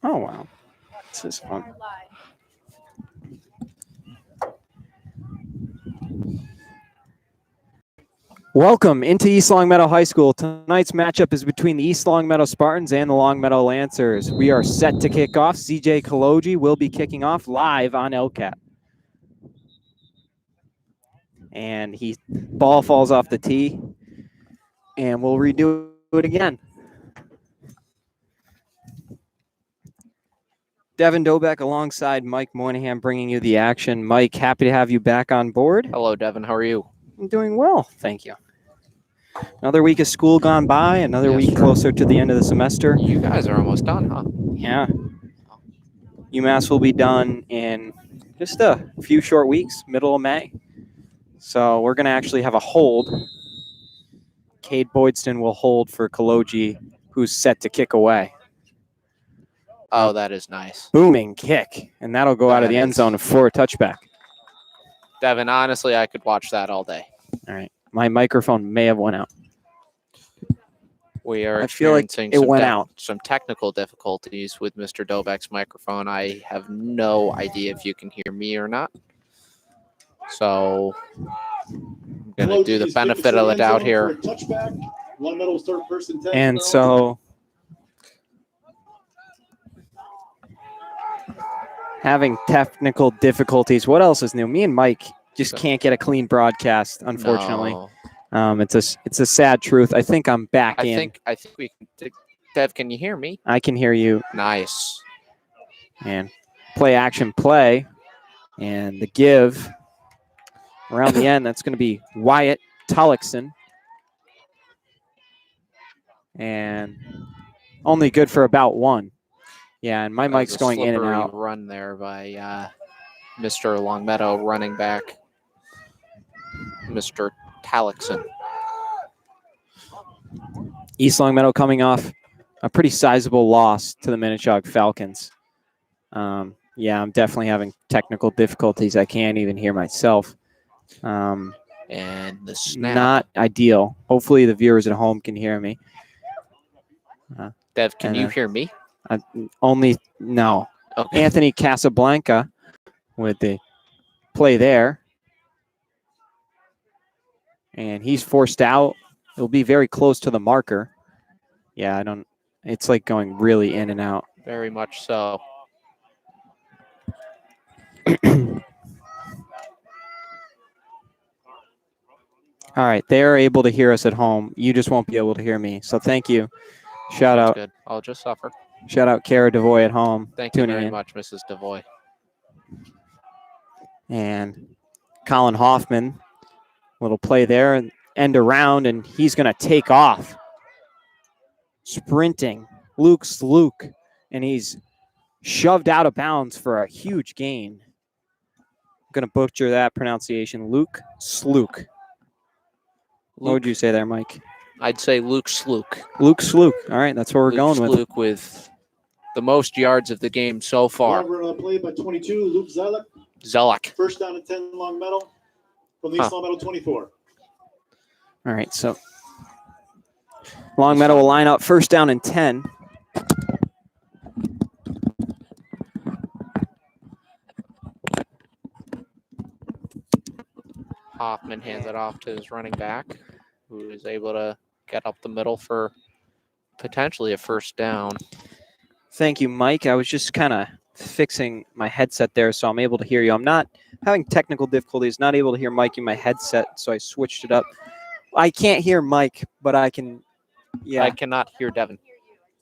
Oh, wow. This is fun. Welcome into East Longmeadow High School. Tonight's matchup is between the East Longmeadow Spartans and the Longmeadow Lancers. We are set to kick off. CJ Kaloji will be kicking off live on LCAT. And ball falls off the tee, and we'll redo it again. Devin Dobeck alongside Mike Moynihan bringing you the action. Mike, happy to have you back on board. Hello, Devin. How are you? I'm doing well, thank you. Another week of school gone by, another week closer to the end of the semester. You guys are almost done, huh? Yeah. UMass will be done in just a few short weeks, middle of May. So we're going to actually have a hold. Cade Boydston will hold for Kaloji, who's set to kick away. Oh, that is nice. Booming kick, and that'll go out of the end zone for a touchback. Devin, honestly, I could watch that all day. All right. My microphone may have went out. We are I feel like it went out. Some technical difficulties with Mr. Dobeck's microphone. I have no idea if you can hear me or not. So I'm going to do the benefit of the doubt here. And so having technical difficulties. What else is new? Me and Mike just can't get a clean broadcast, unfortunately. No. It's a sad truth. I think I'm back in. I think we can. Dev, can you hear me? I can hear you. Nice. And play action play. And the give around the end, that's going to be Wyatt Tullochson. And only good for about one. Yeah, and my mic's going in and out. Run there by Mr. Longmeadow, running back, Mr. Tullochson. East Longmeadow coming off a pretty sizable loss to the Minnetonka Falcons. Yeah, I'm definitely having technical difficulties. I can't even hear myself. And the snap. Not ideal. Hopefully the viewers at home can hear me. Dev, can you hear me? No. Okay. Anthony Casablanca with the play there. And he's forced out. It'll be very close to the marker. Yeah, it's like going really in and out. Very much so. All right, they're able to hear us at home. You just won't be able to hear me. So thank you. Shout out. Good. I'll just suffer. Shout out Kara Devoy at home. Thank you very much, Mrs. Devoy. And Colin Hoffman, little play there and end around, and he's going to take off. Sprinting, Luke Slook, and he's shoved out of bounds for a huge gain. I'm going to butcher that pronunciation. Luke Slook. What would you say there, Mike? I'd say Luke Slook. Luke Slook. All right, that's what we're going with. Luke with the most yards of the game so far. We're going to play by 22, Luke Zelek. Zelek. First down and 10, Longmeadow. From the East Longmeadow 24. All right, so Longmeadow will line up first down and 10. Hoffman hands it off to his running back, who is able to get up the middle for potentially a first down. Thank you, Mike. I was just kind of fixing my headset there, so I'm able to hear you. I'm not having technical difficulties, not able to hear Mike in my headset, so I switched it up. I can't hear Mike, but I can, yeah. I cannot hear Devin.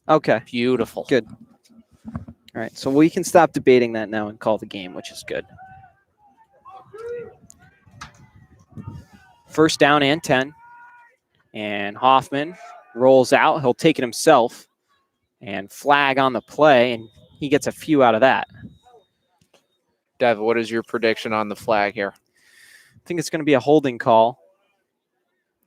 Okay. Beautiful. Good. All right, so we can stop debating that now and call the game, which is good. First down and 10. And Hoffman rolls out. He'll take it himself and flag on the play, and he gets a few out of that. Dev, what is your prediction on the flag here? I think it's going to be a holding call.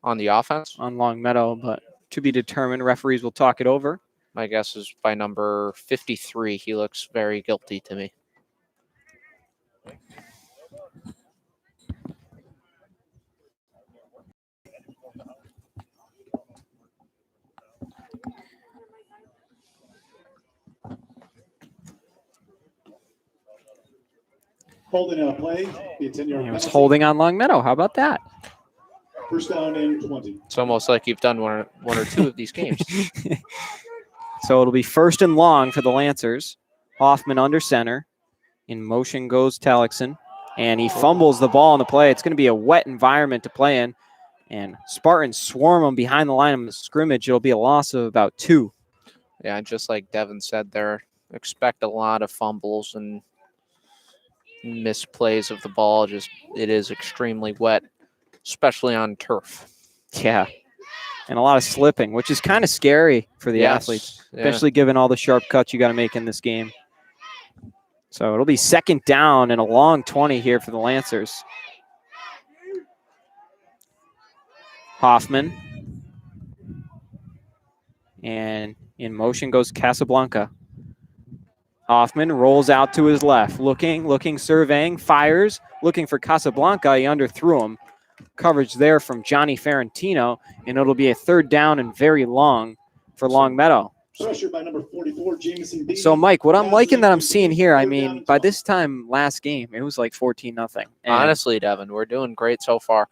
On the offense? On Longmeadow, but to be determined. Referees will talk it over. My guess is by number 53. He looks very guilty to me. Holding on a play, be a 10-yard He was penalty. holding on Longmeadow. How about that? First down and 20. It's almost like you've done one or two of these games. So it'll be 1st and long for the Lancers. Hoffman under center. In motion goes Tellickson. And he fumbles the ball on the play. It's going to be a wet environment to play in. And Spartans swarm him behind the line of scrimmage. It'll be a loss of about 2. Yeah, just like Devin said there, expect a lot of fumbles and misplays of the ball. Just it is extremely wet, especially on turf. Yeah. And a lot of slipping, which is kind of scary for the athletes, especially given all the sharp cuts you got to make in this game. So it'll be 2nd down and a long 20 here for the Lancers. Hoffman. And in motion goes Casablanca. Hoffman rolls out to his left, looking, surveying, fires, looking for Casablanca. He underthrew him. Coverage there from Johnny Ferrantino, and it'll be a 3rd down and very long for Longmeadow. Pressure by number 44, Jameson Beatty. So, Mike, what I'm liking that I'm seeing here, I mean, by this time last game, it was like 14-0. Honestly, Devin, we're doing great so far.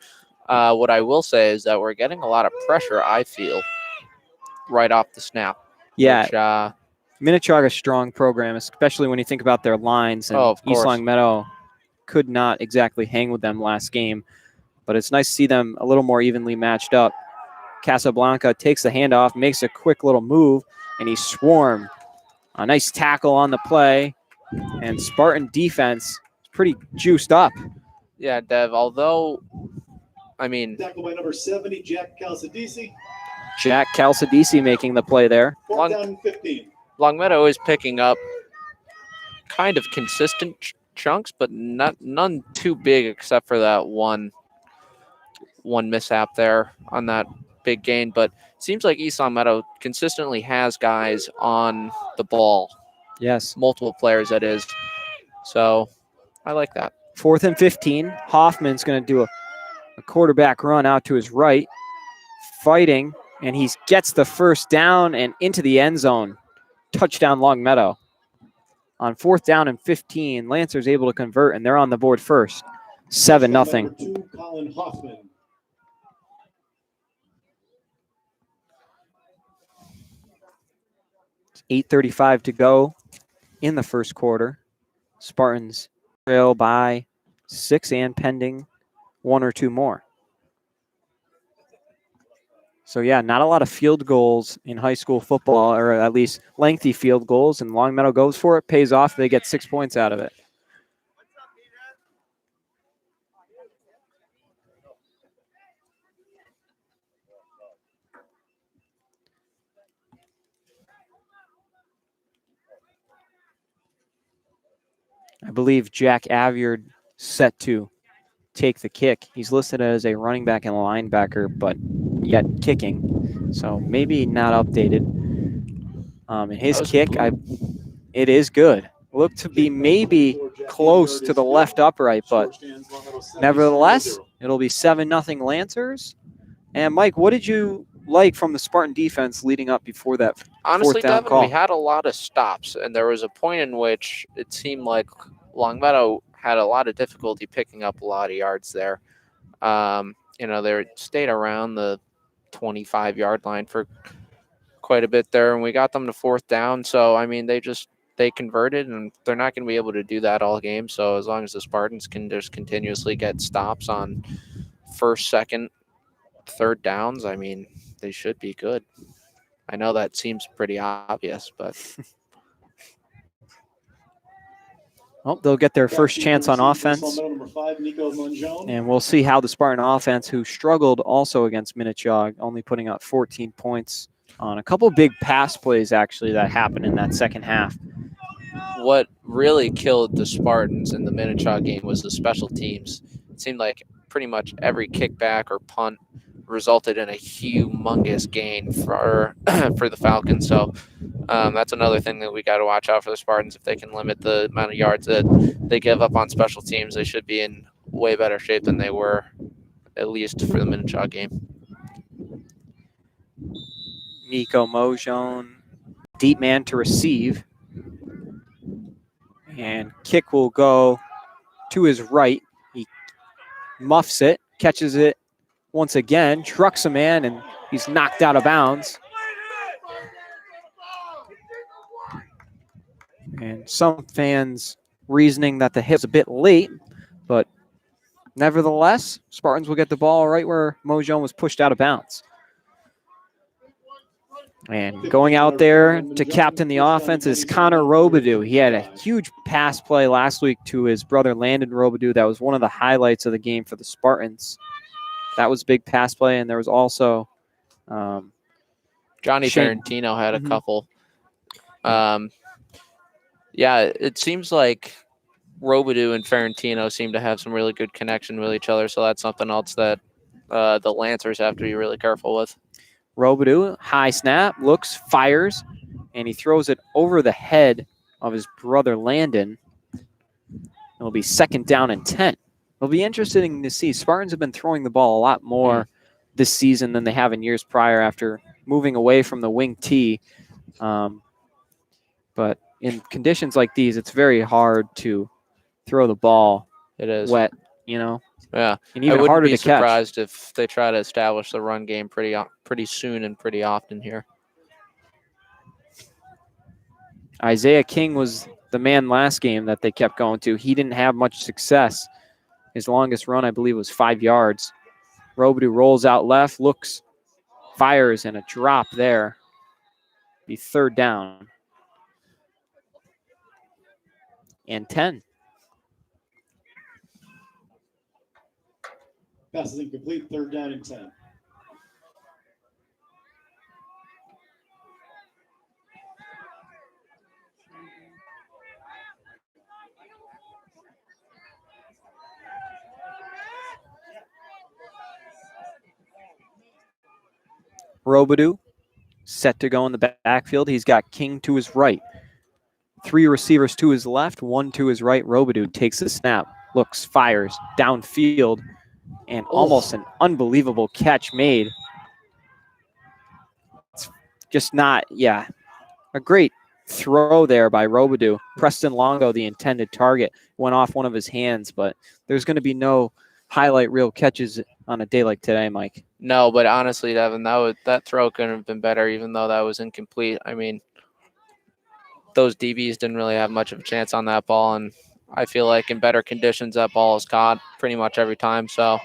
What I will say is that we're getting a lot of pressure, I feel, right off the snap. Yeah. Minnetonka, a strong program, especially when you think about their lines. And East Longmeadow could not exactly hang with them last game. But it's nice to see them a little more evenly matched up. Casablanca takes the handoff, makes a quick little move, and he swarmed. A nice tackle on the play. And Spartan defense is pretty juiced up. Yeah, Dev, although, I mean... Tackle by number 70, Jack Calzadisi. Jack Calzadisi making the play there. 4th down and 15. Longmeadow is picking up kind of consistent chunks, but none too big except for that one mishap there on that big gain. But it seems like East Longmeadow consistently has guys on the ball. Yes. Multiple players, that is. So I like that. 4th and 15. Hoffman's going to do a quarterback run out to his right. Fighting, and he gets the 1st down and into the end zone. Touchdown Longmeadow. On 4th down and 15, Lancers able to convert, and they're on the board first. 7-0. Number 2, Colin Hoffman. It's 8:35 to go in the first quarter. Spartans trail by 6 and pending 1 or 2 more. So, yeah, not a lot of field goals in high school football, or at least lengthy field goals, and Longmeadow goes for it, pays off. They get 6 points out of it. I believe Jack Aviard set to take the kick. He's listed as a running back and linebacker, but yet kicking. So maybe not updated. And his kick, it is good. Looked to be maybe close to the left upright, but nevertheless, it'll be 7-0 Lancers. And Mike, what did you like from the Spartan defense leading up before that? Honestly, 4th down Devin, call? we had a lot of stops, and there was a point in which it seemed like Longmeadow had a lot of difficulty picking up a lot of yards there. They stayed around the 25-yard line for quite a bit there, and we got them to 4th down. So, I mean, they converted, and they're not going to be able to do that all game. So as long as the Spartans can just continuously get stops on 1st, 2nd, 3rd downs, I mean, they should be good. I know that seems pretty obvious, but... Well, they'll get their first chance on offense. And we'll see how the Spartan offense, who struggled also against Minnetonka, only putting up 14 points on a couple big pass plays, actually, that happened in that second half. What really killed the Spartans in the Minnetonka game was the special teams. It seemed like pretty much every kickback or punt resulted in a humongous gain for the Falcons. So that's another thing that we got to watch out for the Spartans. If they can limit the amount of yards that they give up on special teams, they should be in way better shape than they were, at least for the Minnetonka game. Nico Mojon, deep man to receive. And kick will go to his right. He muffs it, catches it once again, trucks a man, and he's knocked out of bounds. And some fans reasoning that the hit was a bit late, but nevertheless, Spartans will get the ball right where Mojon was pushed out of bounds. And going out there to captain the offense is Connor Robidoux. He had a huge pass play last week to his brother Landon Robidoux. That was one of the highlights of the game for the Spartans. That was a big pass play, and there was also Johnny Shane. Ferrantino had a couple. Yeah, it seems like Robidoux and Ferrantino seem to have some really good connection with each other, so that's something else that the Lancers have to be really careful with. Robidoux, high snap, looks, fires, and he throws it over the head of his brother Landon. It'll be 2nd down and 10. It'll be interesting to see. Spartans have been throwing the ball a lot more this season than they have in years prior after moving away from the wing T. But in conditions like these, it's very hard to throw the ball wet, you know? Yeah, and even I wouldn't harder be to catch. surprised if they try to establish the run game pretty soon and pretty often here. Isaiah King was the man last game that they kept going to. He didn't have much success. His longest run, I believe, was 5 yards. Robidoux rolls out left, looks, fires, and a drop there. Be 3rd down and 10. Pass is incomplete. 3rd down and 10. Robidoux set to go in the backfield. He's got King to his right. 3 receivers to his left, 1 to his right. Robidoux takes the snap, looks, fires, downfield, and almost an unbelievable catch made. It's just not, a great throw there by Robidoux. Preston Longo, the intended target, went off one of his hands, but there's going to be no highlight reel catches on a day like today, Mike. No, but honestly, Devin, that throw couldn't have been better, even though that was incomplete. I mean, those DBs didn't really have much of a chance on that ball, and I feel like in better conditions, that ball is caught pretty much every time. So,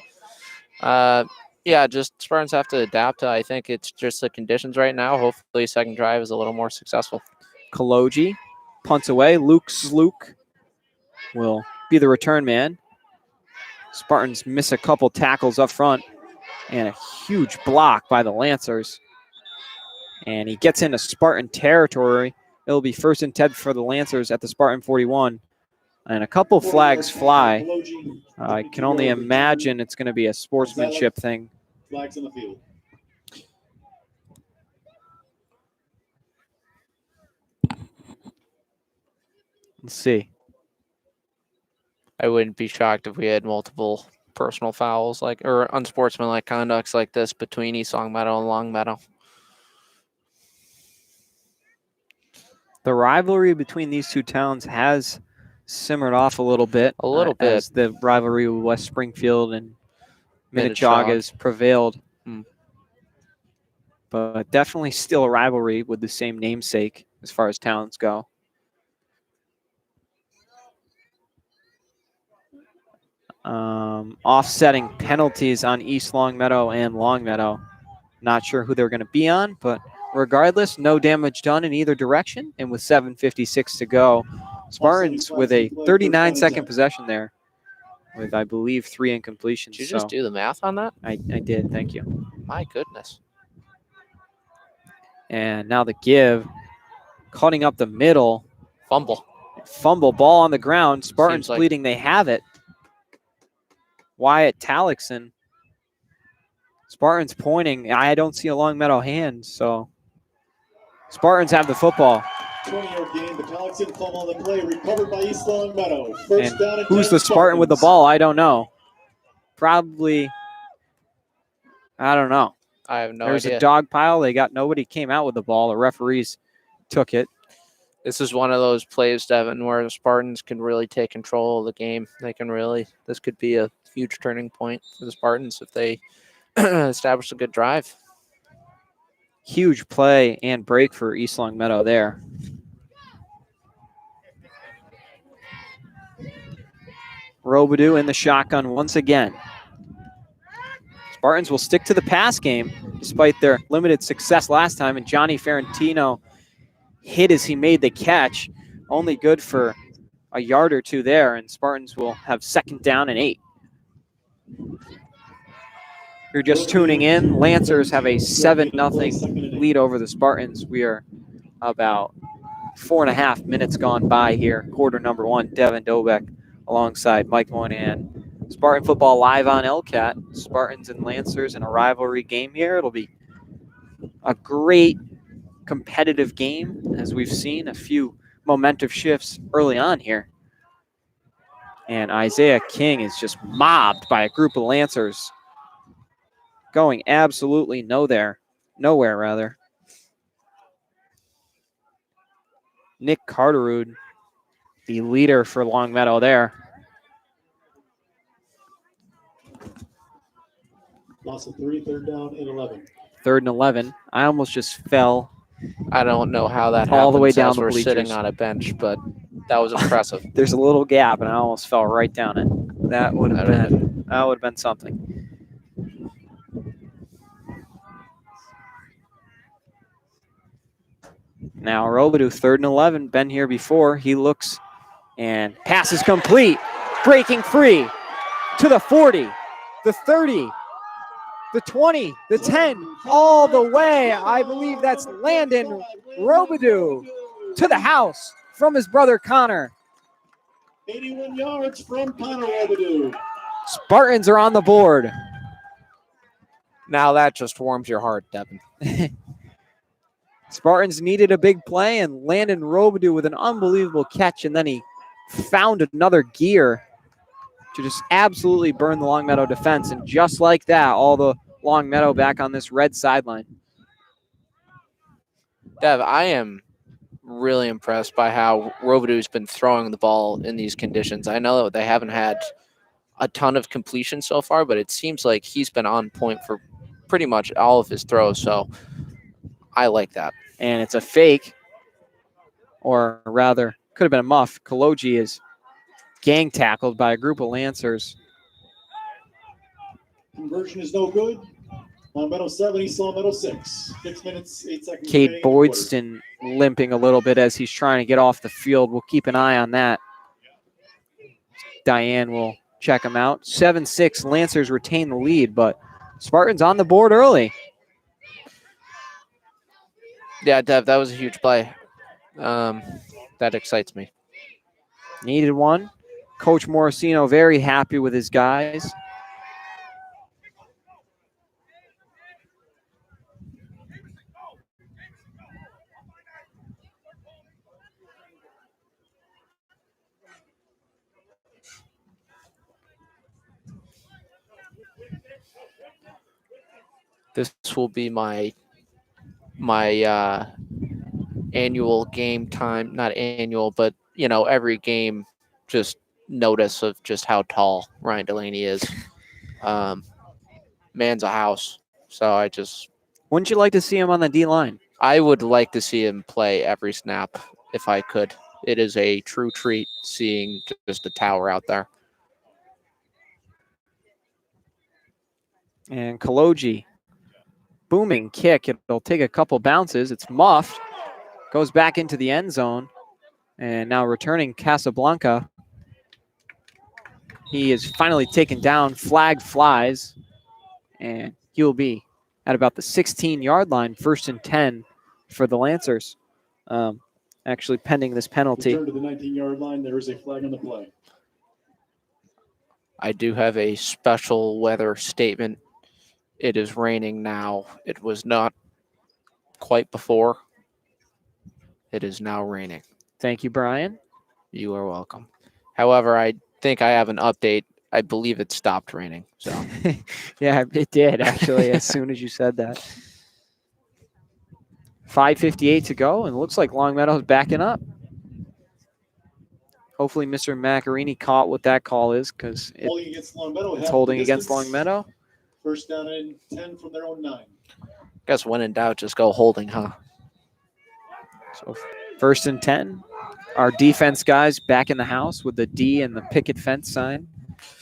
just Spartans have to adapt. I think it's just the conditions right now. Hopefully, second drive is a little more successful. Kaloji punts away. Luke Sluke will be the return man. Spartans miss a couple tackles up front and a huge block by the Lancers. And he gets into Spartan territory. It'll be 1st and 10 for the Lancers at the Spartan 41. And a couple flags fly. I can only imagine it's going to be a sportsmanship thing. Flags in the field. Let's see. I wouldn't be shocked if we had multiple personal fouls or unsportsmanlike conducts like this between East Longmeadow and Longmeadow. The rivalry between these two towns has simmered off a little bit. As the rivalry with West Springfield and Minnechaugh has prevailed. But definitely still a rivalry with the same namesake as far as towns go. Offsetting penalties on East Longmeadow and Longmeadow. Not sure who they're going to be on, but regardless, no damage done in either direction. And with 7:56 to go, Spartans with a 39-second possession there with, I believe, 3 incompletions. Did you just do the math on that? I did. Thank you. My goodness. And now the give, cutting up the middle. Fumble ball on the ground. Spartans like bleeding. They have it. Wyatt Talixon. Spartans pointing. I don't see a Longmeadow hand, so Spartans have the football. 20-yard gain, but Talixon fumble on the play, recovered by East Longmeadow. First down and who's 10 the Spartan with the ball? I don't know. Probably, I don't know. I have no There's idea. a dog pile. They got nobody came out with the ball. The referees took it. This is one of those plays, Devin, where the Spartans can really take control of the game. This could be a huge turning point for the Spartans if they establish a good drive. Huge play and break for East Longmeadow there. Robidoux in the shotgun once again. Spartans will stick to the pass game despite their limited success last time, and Johnny Ferrantino hit as he made the catch. Only good for a yard or two there, and Spartans will have 2nd down and 8. You're just tuning in. Lancers have a 7-0 lead over the Spartans. We are about 4.5 minutes gone by here. Quarter number 1, Devin Dobeck alongside Mike Moynihan. Spartan football live on LCAT. Spartans and Lancers in a rivalry game here. It'll be a great competitive game, as we've seen a few momentum shifts early on here. And Isaiah King is just mobbed by a group of Lancers, going absolutely nowhere. Nick Carterud, the leader for Longmeadow there. Loss of 3, 3rd down and 11. 3rd and 11. I almost just fell I don't know how that all the way happens down as the we're bleachers. sitting on a bench, but that was impressive. There's a little gap, and I almost fell right down it. That would have been something. Now Robidoux, 3rd and 11, been here before. He looks, and pass is complete. Breaking free to the 40, the 30, the 20, the 10, all the way. I believe that's Landon Robidoux to the house from his brother Connor. 81 yards from Connor Robidoux. Spartans are on the board. Now that just warms your heart, Devin. Spartans needed a big play, and Landon Robidoux with an unbelievable catch, and then he found another gear to just absolutely burn the Longmeadow defense. And just like that, all the Longmeadow back on this red sideline. Dev, I am really impressed by how Robidoux's been throwing the ball in these conditions. I know that they haven't had a ton of completion so far, but it seems like he's been on point for pretty much all of his throws. So I like that. And it's a fake, or rather, could have been a muff. Kaloji is gang tackled by a group of Lancers. Conversion is no good. Longmeadow 7, East Longmeadow 6. 6 minutes, 8 seconds. Cade remaining. Boydston limping a little bit as he's trying to get off the field. We'll keep an eye on that. Diane will check him out. 7-6, Lancers retain the lead, but Spartans on the board early. Yeah, Dev, that was a huge play. That excites me. Needed one. Coach Morosino very happy with his guys. This will be my annual game time, not annual, but every game just notice of just how tall Ryan Delaney is. Man's a house. So Wouldn't you like to see him on the D-line? I would like to see him play every snap if I could. It is a true treat seeing just a tower out there. And Kaloji, booming kick. It'll take a couple bounces. It's muffed. Goes back into the end zone. And now returning Casablanca. He is finally taken down. Flag flies. And he will be at about the 16-yard line, 1st and 10 for the Lancers. Actually pending this penalty. Return to the 19-yard line. There is a flag on the play. I do have a special weather statement. It is raining now. It was not quite before. It is now raining. Thank you, Brian. You are welcome. However, I think I have an update. I believe it stopped raining. So yeah, it did actually as soon as you said that. 5:58 to go, and it looks like Longmeadow's backing up. Hopefully Mr. Macarini caught what that call is, because Holding against Longmeadow. it's half holding the against distance. Longmeadow. First down and 10 from their own 9. Guess when in doubt, just go holding, huh? So 1st and 10. Our defense guys back in the house with the D and the picket fence sign.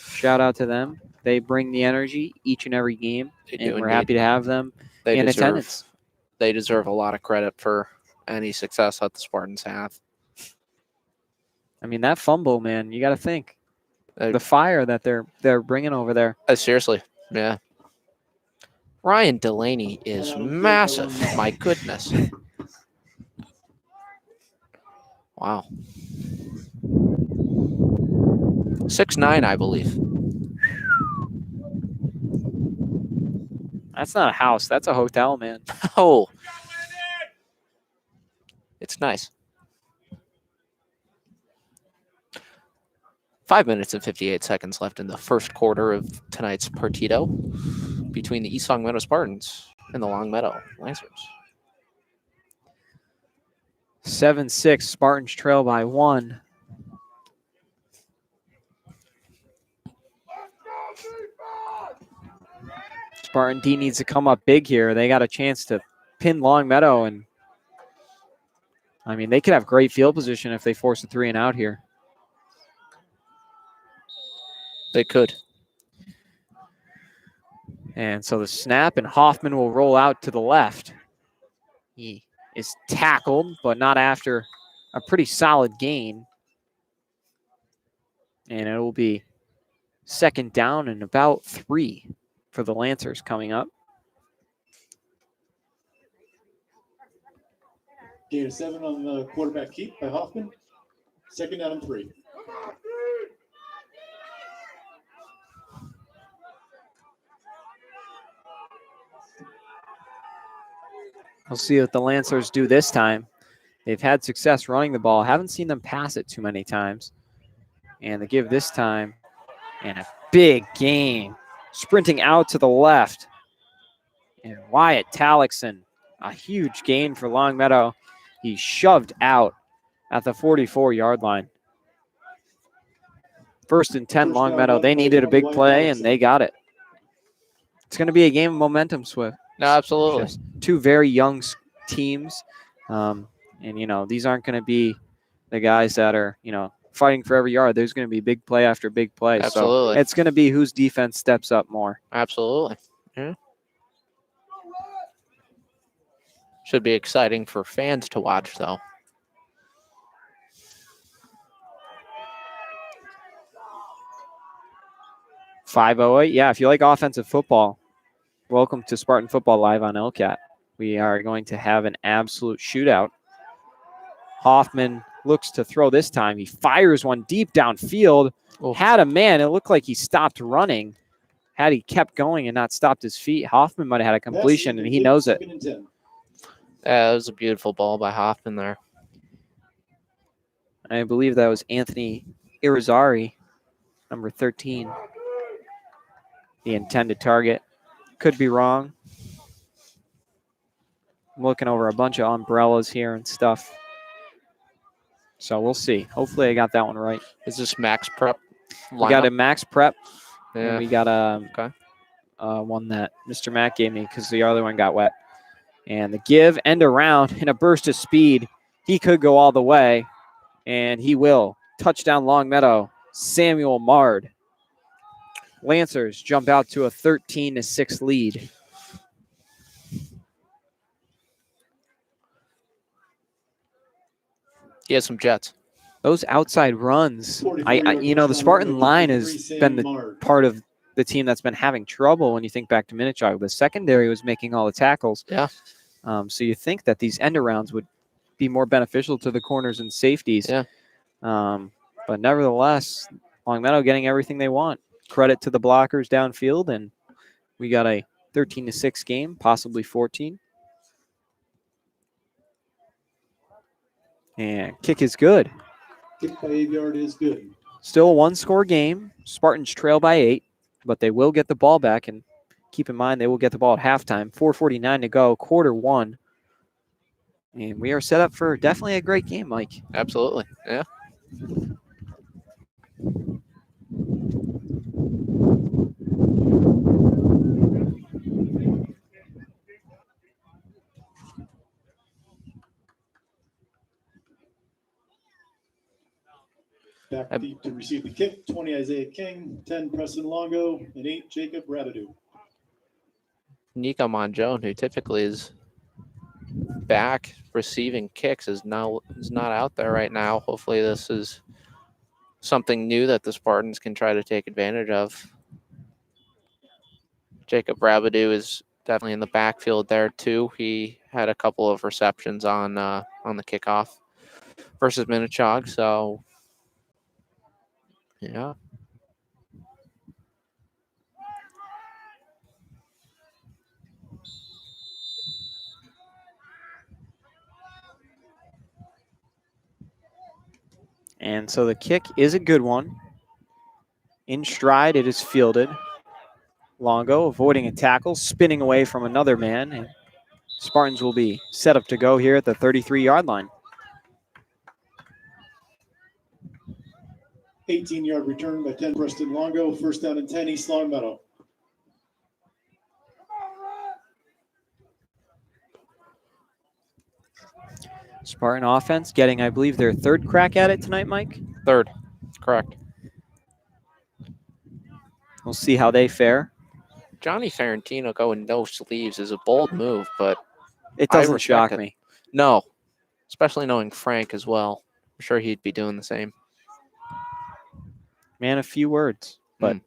Shout out to them. They bring the energy each and every game, They and do we're indeed. happy to have them in attendance. They deserve a lot of credit for any success that the Spartans have. I mean, that fumble, man, you got to think. Uh, The fire that they're bringing over there. Seriously, yeah. Ryan Delaney is massive. My goodness. Wow. 6'9", I believe. That's not a house. That's a hotel, man. Oh. It's nice. 5 minutes and 58 seconds left in the first quarter of tonight's partido between the East Longmeadow Spartans and the Longmeadow Lancers. 7-6, Spartans trail by 1. Spartan D needs to come up big here. They got a chance to pin Longmeadow, and I mean, they could have great field position if they force a 3 and out here. They could. And so the snap, and Hoffman will roll out to the left. He is tackled, but not after a pretty solid gain. And it will be 2nd down and about 3 for the Lancers coming up. Gain of 7 on the quarterback keep by Hoffman. 2nd down and 3. We'll see what the Lancers do this time. They've had success running the ball. Haven't seen them pass it too many times. And they give this time, and a big gain. Sprinting out to the left. And Wyatt Tallickson, a huge gain for Longmeadow. He's shoved out at the 44-yard line. 1st and 10, Longmeadow. They needed a big play, and they got it. It's going to be a game of momentum, Swift. No, absolutely. Just 2 very young teams. And, you know, these aren't going to be the guys that are, you know, fighting for every yard. There's going to be big play after big play. Absolutely. So it's going to be whose defense steps up more. Absolutely. Yeah. Should be exciting for fans to watch, though. .508. Yeah, if you like offensive football, welcome to Spartan Football Live on LCAT. We are going to have an absolute shootout. Hoffman looks to throw this time. He fires one deep downfield. Oh. Had a man. It looked like he stopped running. Had he kept going and not stopped his feet, Hoffman might have had a completion, and he knows it. Yeah, it was a beautiful ball by Hoffman there. I believe that was Anthony Irizarry, number 13. The intended target. Could be wrong. I'm looking over a bunch of umbrellas here and stuff. So we'll see. Hopefully I got that one right. Is this Max Prep? We got a Max Prep. Yeah. And we got Okay. one that Mr. Mack gave me because the other one got wet. And the give end around in a burst of speed. He could go all the way, and he will. Touchdown Longmeadow. Samuel Mard. Lancers jump out to a 13-6 lead. He has some jets. Those outside runs, you know, the Spartan line has been the part of the team that's been having trouble when you think back to Minichog. The secondary was making all the tackles. Yeah. So you think that these end arounds would be more beneficial to the corners and safeties. Yeah. But nevertheless, Longmeadow getting everything they want. Credit to the blockers downfield, and we got a 13-6 game, possibly 14. And kick is good. Kick by 8 yard is good. Still a one-score game. Spartans trail by 8, but they will get the ball back. And keep in mind, they will get the ball at halftime. 4:49 to go, quarter 1. And we are set up for definitely a great game, Mike. Absolutely. Yeah. Back deep to receive the kick, 20 Isaiah King, 10 Preston Longo, and 8 Jacob Rabidou. Nico Monjone, who typically is back receiving kicks, is not out there right now. Hopefully this is something new that the Spartans can try to take advantage of. Jacob Rabidou is definitely in the backfield there too. He had a couple of receptions on the kickoff versus Minichog, so yeah. And so the kick is a good one. In stride, it is fielded. Longo avoiding a tackle, spinning away from another man, and Spartans will be set up to go here at the 33-yard line. 18-yard return by 10 Preston Longo, first down and 10 East Longmeadow. Spartan offense getting, I believe, their third crack at it tonight, Mike? Third, correct. We'll see how they fare. Johnny Ferrantino going no sleeves is a bold move, but It I doesn't respect shock it. me. No, especially knowing Frank as well. I'm sure he'd be doing the same. Man, a few words. But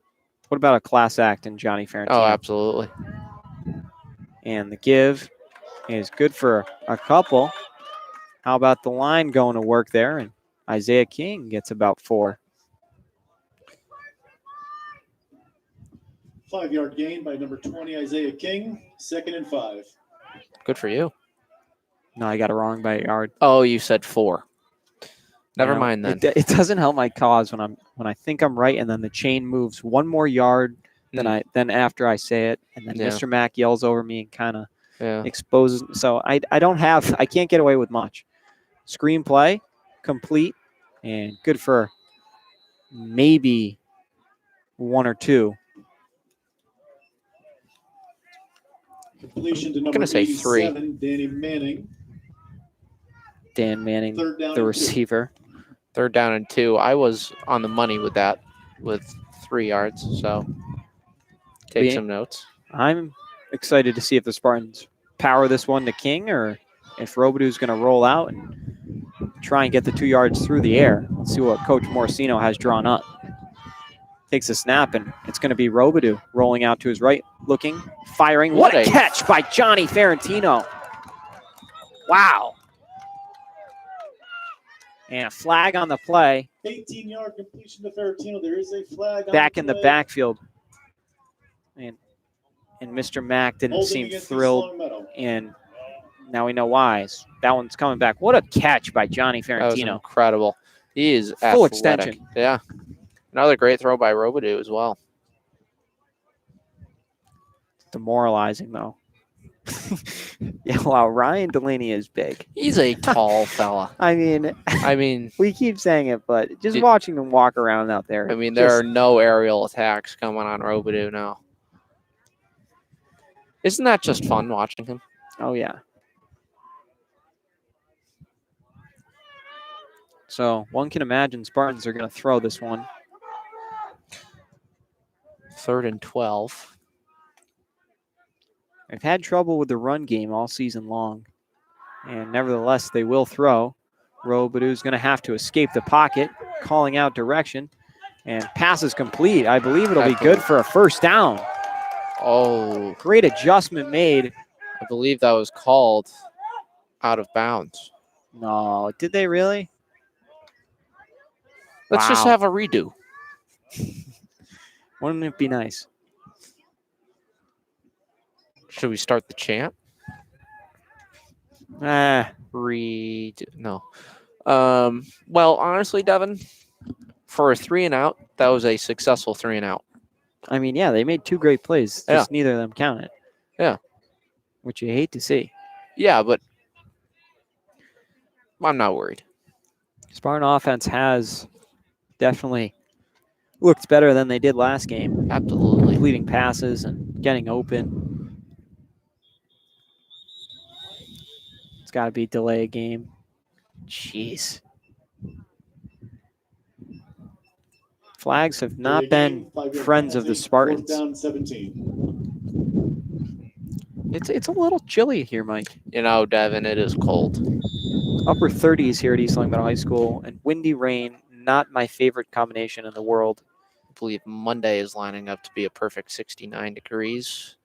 what about a class act in Johnny Ferrantino? Oh, absolutely. And the give is good for a couple. How about the line going to work there? And Isaiah King gets about 4. 5-yard gain by number 20 Isaiah King, 2nd and 5. Good for you. No, I got it wrong by a yard. Oh, you said 4. Never mind then. It doesn't help my cause when I think I'm right, and then the chain moves one more yard than after I say it, and then Mr. Mack yells over me and kind of exposes. So I can't get away with much. Screenplay complete and good for maybe 1 or 2. Completion to number 87, Danny Manning. Dan Manning, the receiver. 3rd down and 2. I was on the money with that, with 3 yards. So take some notes. I'm excited to see if the Spartans power this one to King or if Robidou's going to roll out and try and get the 2 yards through the air. Let's see what Coach Morosino has drawn up. Takes a snap, and it's going to be Robidou rolling out to his right, looking, firing. What a catch by Johnny Ferrantino. Wow. And a flag on the play. 18-yard completion to Ferrantino. There is a flag on back the in the backfield. And Mr. Mack didn't seem thrilled. And now we know why. That one's coming back. What a catch by Johnny Ferrantino. That was incredible. He is full athletic. Extension. Yeah. Another great throw by Robidou as well. Demoralizing, though. Yeah, wow, Ryan Delaney is big. He's a tall fella. I mean, we keep saying it, but just watching him walk around out there. I mean, there are no aerial attacks coming on Robidou now. Isn't that just fun watching him? Oh, yeah. So one can imagine Spartans are going to throw this one. 3rd and 12. They've had trouble with the run game all season long. And nevertheless, they will throw. Robidou's going to have to escape the pocket, calling out direction. And pass is complete. I believe it'll be good for a first down. Oh. Great adjustment made. I believe that was called out of bounds. No, did they really? Let's just have a redo. Wouldn't it be nice? Should we start the chant? Redo. No. Well, honestly, Devin, for a 3 and out, that was a successful 3 and out. I mean, yeah, they made 2 great plays. Just neither of them counted. Yeah. Which you hate to see. Yeah, but I'm not worried. Spartan offense has definitely looked better than they did last game. Absolutely. Completing passes and getting open. It's got to be delay a game. Jeez. Flags have not been friends of the Spartans. 4th down, 17. It's a little chilly here, Mike. You know, Devin, it is cold. Upper 30s here at East Longmeadow High School, and windy rain, not my favorite combination in the world. I believe Monday is lining up to be a perfect 69 degrees.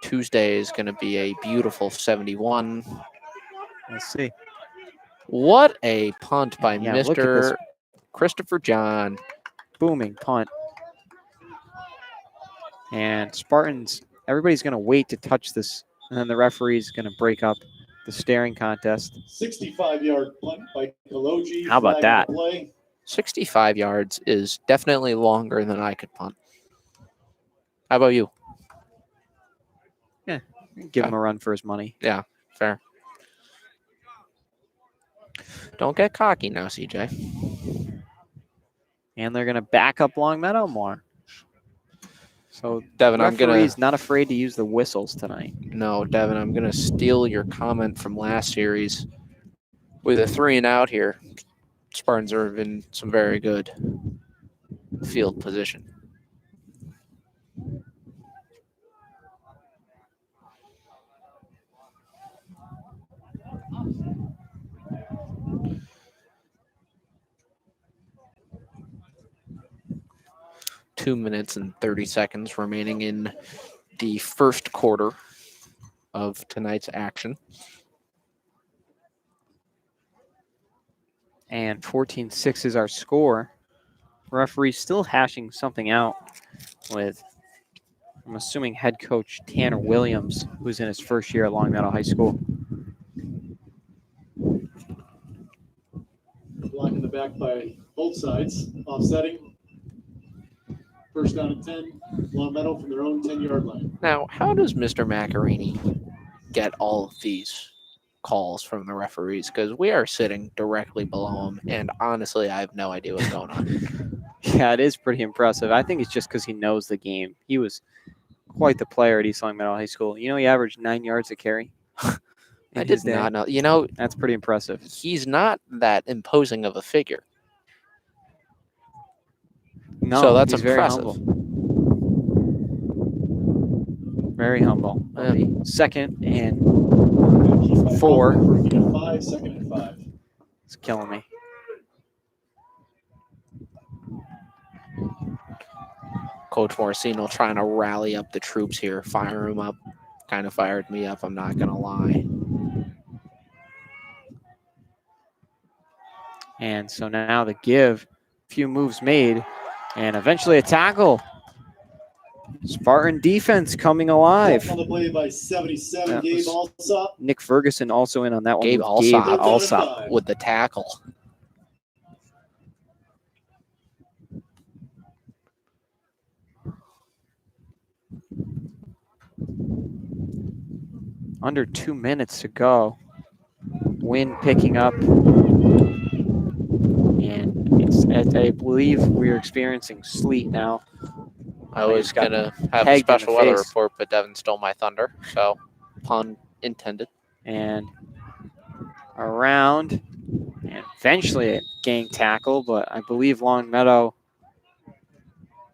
Tuesday is going to be a beautiful 71. Let's see. What a punt by Yeah, look at this Mr. Christopher John. booming punt. And Spartans, everybody's going to wait to touch this, and then the referee's going to break up the staring contest. 65-yard punt by Kaloji. How about that? 65 yards is definitely longer than I could punt. How about you? Give him a run for his money. Yeah, fair. Don't get cocky now, CJ. And they're going to back up Longmeadow more. So Devin, referee's not afraid to use the whistles tonight. No, Devin, I'm gonna steal your comment from last series. With a 3 and out here, Spartans are in some very good field position. Two minutes and 30 seconds remaining in the first quarter of tonight's action. And 14-6 is our score. Referee still hashing something out with, I'm assuming, head coach Tanner Williams, who's in his first year at Longmeadow High School. Block in the back by both sides. Offsetting. First down and 10. Longmeadow from their own 10-yard line. Now, how does Mr. Macarini get all of these calls from the referees? Because we are sitting directly below him, and honestly, I have no idea what's going on. Yeah, it is pretty impressive. I think it's just because he knows the game. He was quite the player at East Longmeadow High School. You know, he averaged 9 yards a carry. I did not know. You know, that's pretty impressive. He's not that imposing of a figure. No, so that's he's impressive. Very humble. Second and 4. 5, second and 5. It's killing me. Coach Morosino trying to rally up the troops here, fire them up. Kind of fired me up, I'm not going to lie. And so now the give, a few moves made, and eventually a tackle. Spartan defense coming alive. On the play by 77, Gabe Alsop. Nick Ferguson also in on that one. Gabe Alsop with the tackle. Under 2 minutes to go. Wind picking up. And it's, I believe we're experiencing sleet now. I was going to have a special weather report, but Devin stole my thunder. So, pun intended. And around. And eventually a gang tackle, but I believe Longmeadow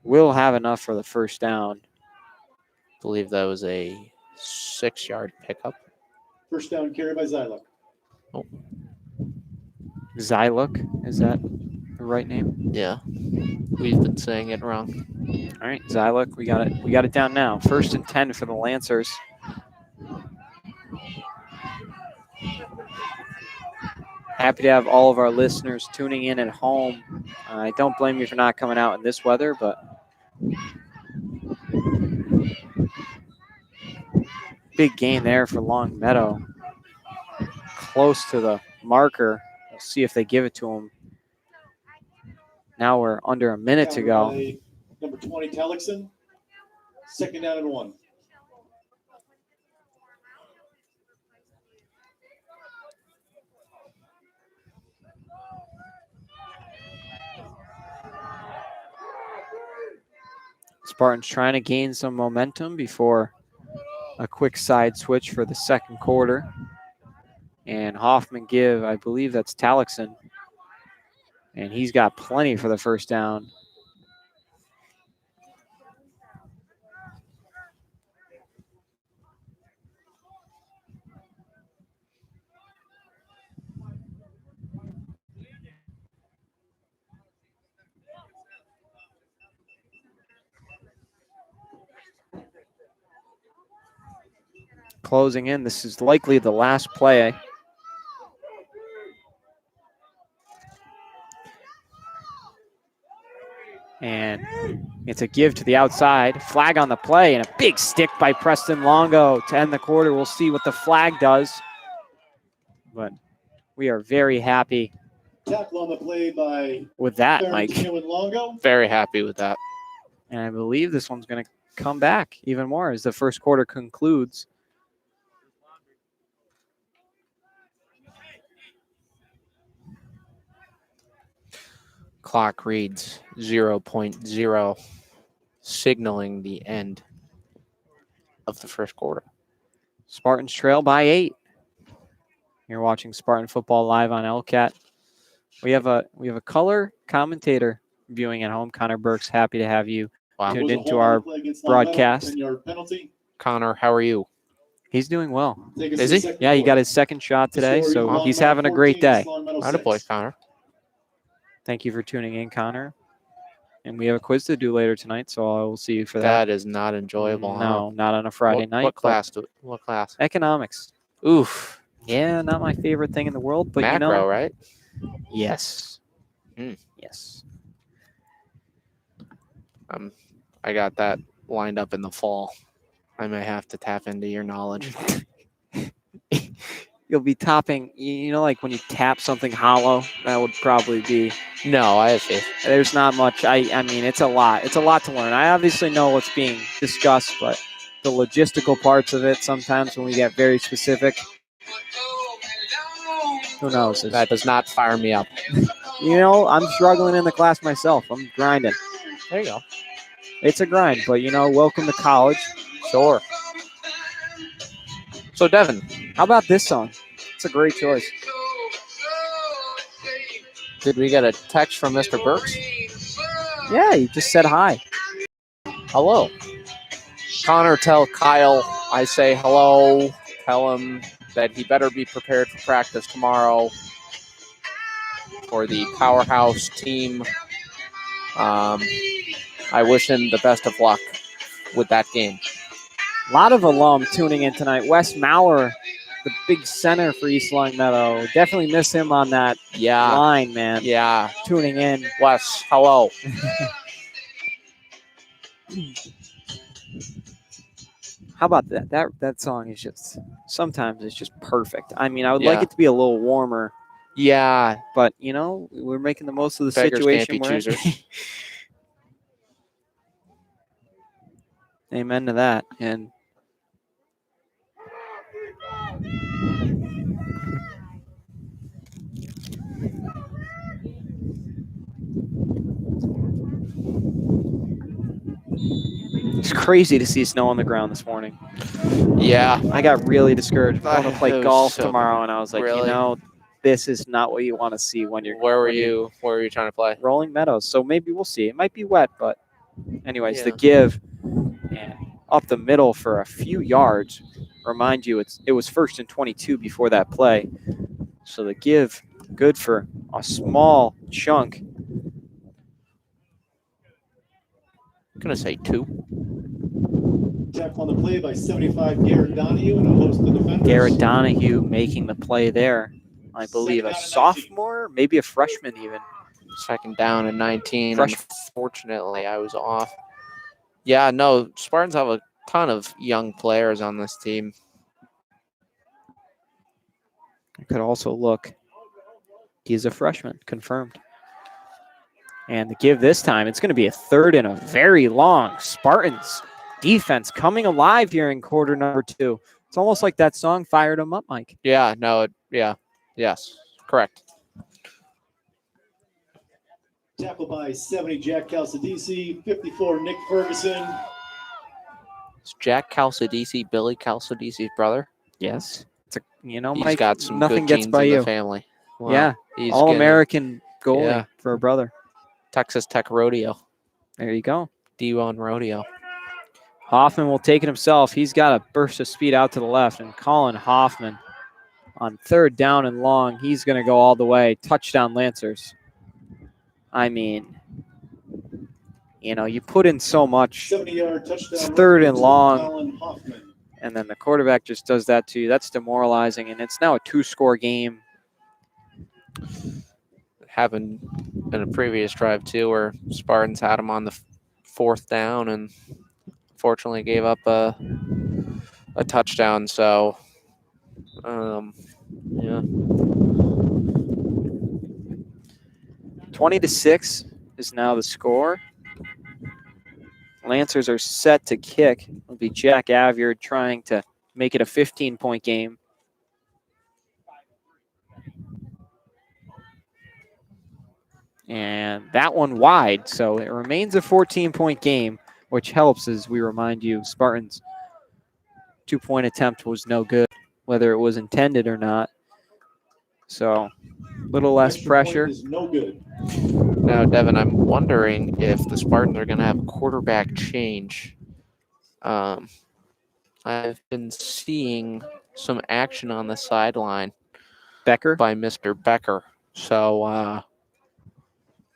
will have enough for the first down. I believe that was a 6-yard pickup. First down carry by Zyluk. Oh. Zyluk, is that the right name? Yeah. We've been saying it wrong. All right, Zyluk, we got it down now. 1st and 10 for the Lancers. Happy to have all of our listeners tuning in at home. I don't blame you for not coming out in this weather, but big gain there for Longmeadow. Close to the marker. We'll see if they give it to him. Now we're under a minute to go. Number 20, Tellickson. 2nd down and 1. Spartans trying to gain some momentum before a quick side switch for the second quarter. And Hoffman give, I believe that's Talixon. And he's got plenty for the first down. Closing in, this is likely the last play. And it's a give to the outside. Flag on the play and a big stick by Preston Longo to end the quarter. We'll see what the flag does. But we are very happy Tackle on the play by with that, Barrington Mike. and Longo. Very happy with that. And I believe this one's going to come back even more as the first quarter concludes. Clock reads 0.0, signaling the end of the first quarter. Spartans trail by 8. You're watching Spartan football live on LCAT. We have a color commentator viewing at home. Connor Burks, happy to have you tuned into our broadcast. Connor, how are you? He's doing well. Is he? Yeah, he got his second shot today, so he's having a great day. Attaboy, Connor. Thank you for tuning in, Connor. And we have a quiz to do later tonight, so I will see you for that. That is not enjoyable. No, not on a Friday night. What class? What class? Economics. Oof. Yeah, not my favorite thing in the world, but Macro, you know. right? Yes. Yes. I got that lined up in the fall. I may have to tap into your knowledge. You'll be topping, you know, like when you tap something hollow, that would probably be. No, I have faith. There's not much. I mean, it's a lot. It's a lot to learn. I obviously know what's being discussed, but the logistical parts of it, sometimes when we get very specific, who knows? That does not fire me up. You know, I'm struggling in the class myself. I'm grinding. There you go. It's a grind, but, you know, welcome to college. Sure. So, Devin, how about this song? It's a great choice. Did we get a text from Mr. Burks? Yeah, he just said hi. Hello. Connor, tell Kyle I say hello. Tell him that he better be prepared for practice tomorrow for the powerhouse team. I wish him the best of luck with that game. A lot of alum tuning in tonight. Wes Maurer, the big center for East Longmeadow. Definitely miss him on that line, man. Yeah. Tuning in. Wes, hello. How about that? That song is just, sometimes it's just perfect. I mean, I would like it to be a little warmer. Yeah. But, you know, we're making the most of the Beggars situation can't be we're in. choosers. Amen to that. And it's crazy to see snow on the ground this morning. Yeah. I got really discouraged. I want to play golf tomorrow, and I was like, really? you know, this is not what you want to see when you're. Where were you trying to play? Rolling Meadows. So maybe we'll see. It might be wet, but anyways, Yeah. the give and up the middle for a few yards. Remind you, it was 1st and 22 before that play. So the give, good for a small chunk. I'm going to say 2. Tackle on the play by 75, Garrett Donahue, and a host of defenders. Garrett Donahue making the play there. I believe a sophomore, maybe a freshman even. 2nd down and 19. Fresh. Unfortunately, I was off. Yeah, no, Spartans have a ton of young players on this team. I could also look. He's a freshman, confirmed. And the give this time, it's going to be a 3rd and a very long. Spartans defense coming alive here in quarter number 2. It's almost like that song fired them up, Mike. Yeah, no, yeah, yes, correct. Tackled by 70, Jack Calcidisi. 54, Nick Ferguson. Is Jack Calcidisi Billy Calcidisi's brother? Yes. He's Mike, got some nothing good gets genes by in you. the family. Wow. Yeah. He's All getting American goalie Yeah. for a brother. Texas Tech Rodeo. There you go. D1 Rodeo. Hoffman will take it himself. He's got a burst of speed out to the left. And Colin Hoffman on 3rd down and long, he's going to go all the way. Touchdown Lancers. I mean, you put in so much. 70-yard touchdown. It's 3rd and long. Colin Hoffman. And then the quarterback just does that to you. That's demoralizing. And it's now a 2-score game. It happened in a previous drive, too, where Spartans had him on the 4th down and fortunately gave up a touchdown. So, yeah. 20-6 is now the score. Lancers are set to kick. It'll be Jack Aviard trying to make it a 15-point game. And that one wide, so it remains a 14-point game, which helps as we remind you, Spartans' 2-point attempt was no good, whether it was intended or not. So a little less Extra pressure. point is no good. Now, Devin, I'm wondering if the Spartans are going to have a quarterback change. I've been seeing some action on the sideline Becker? by Mr. Becker. So, I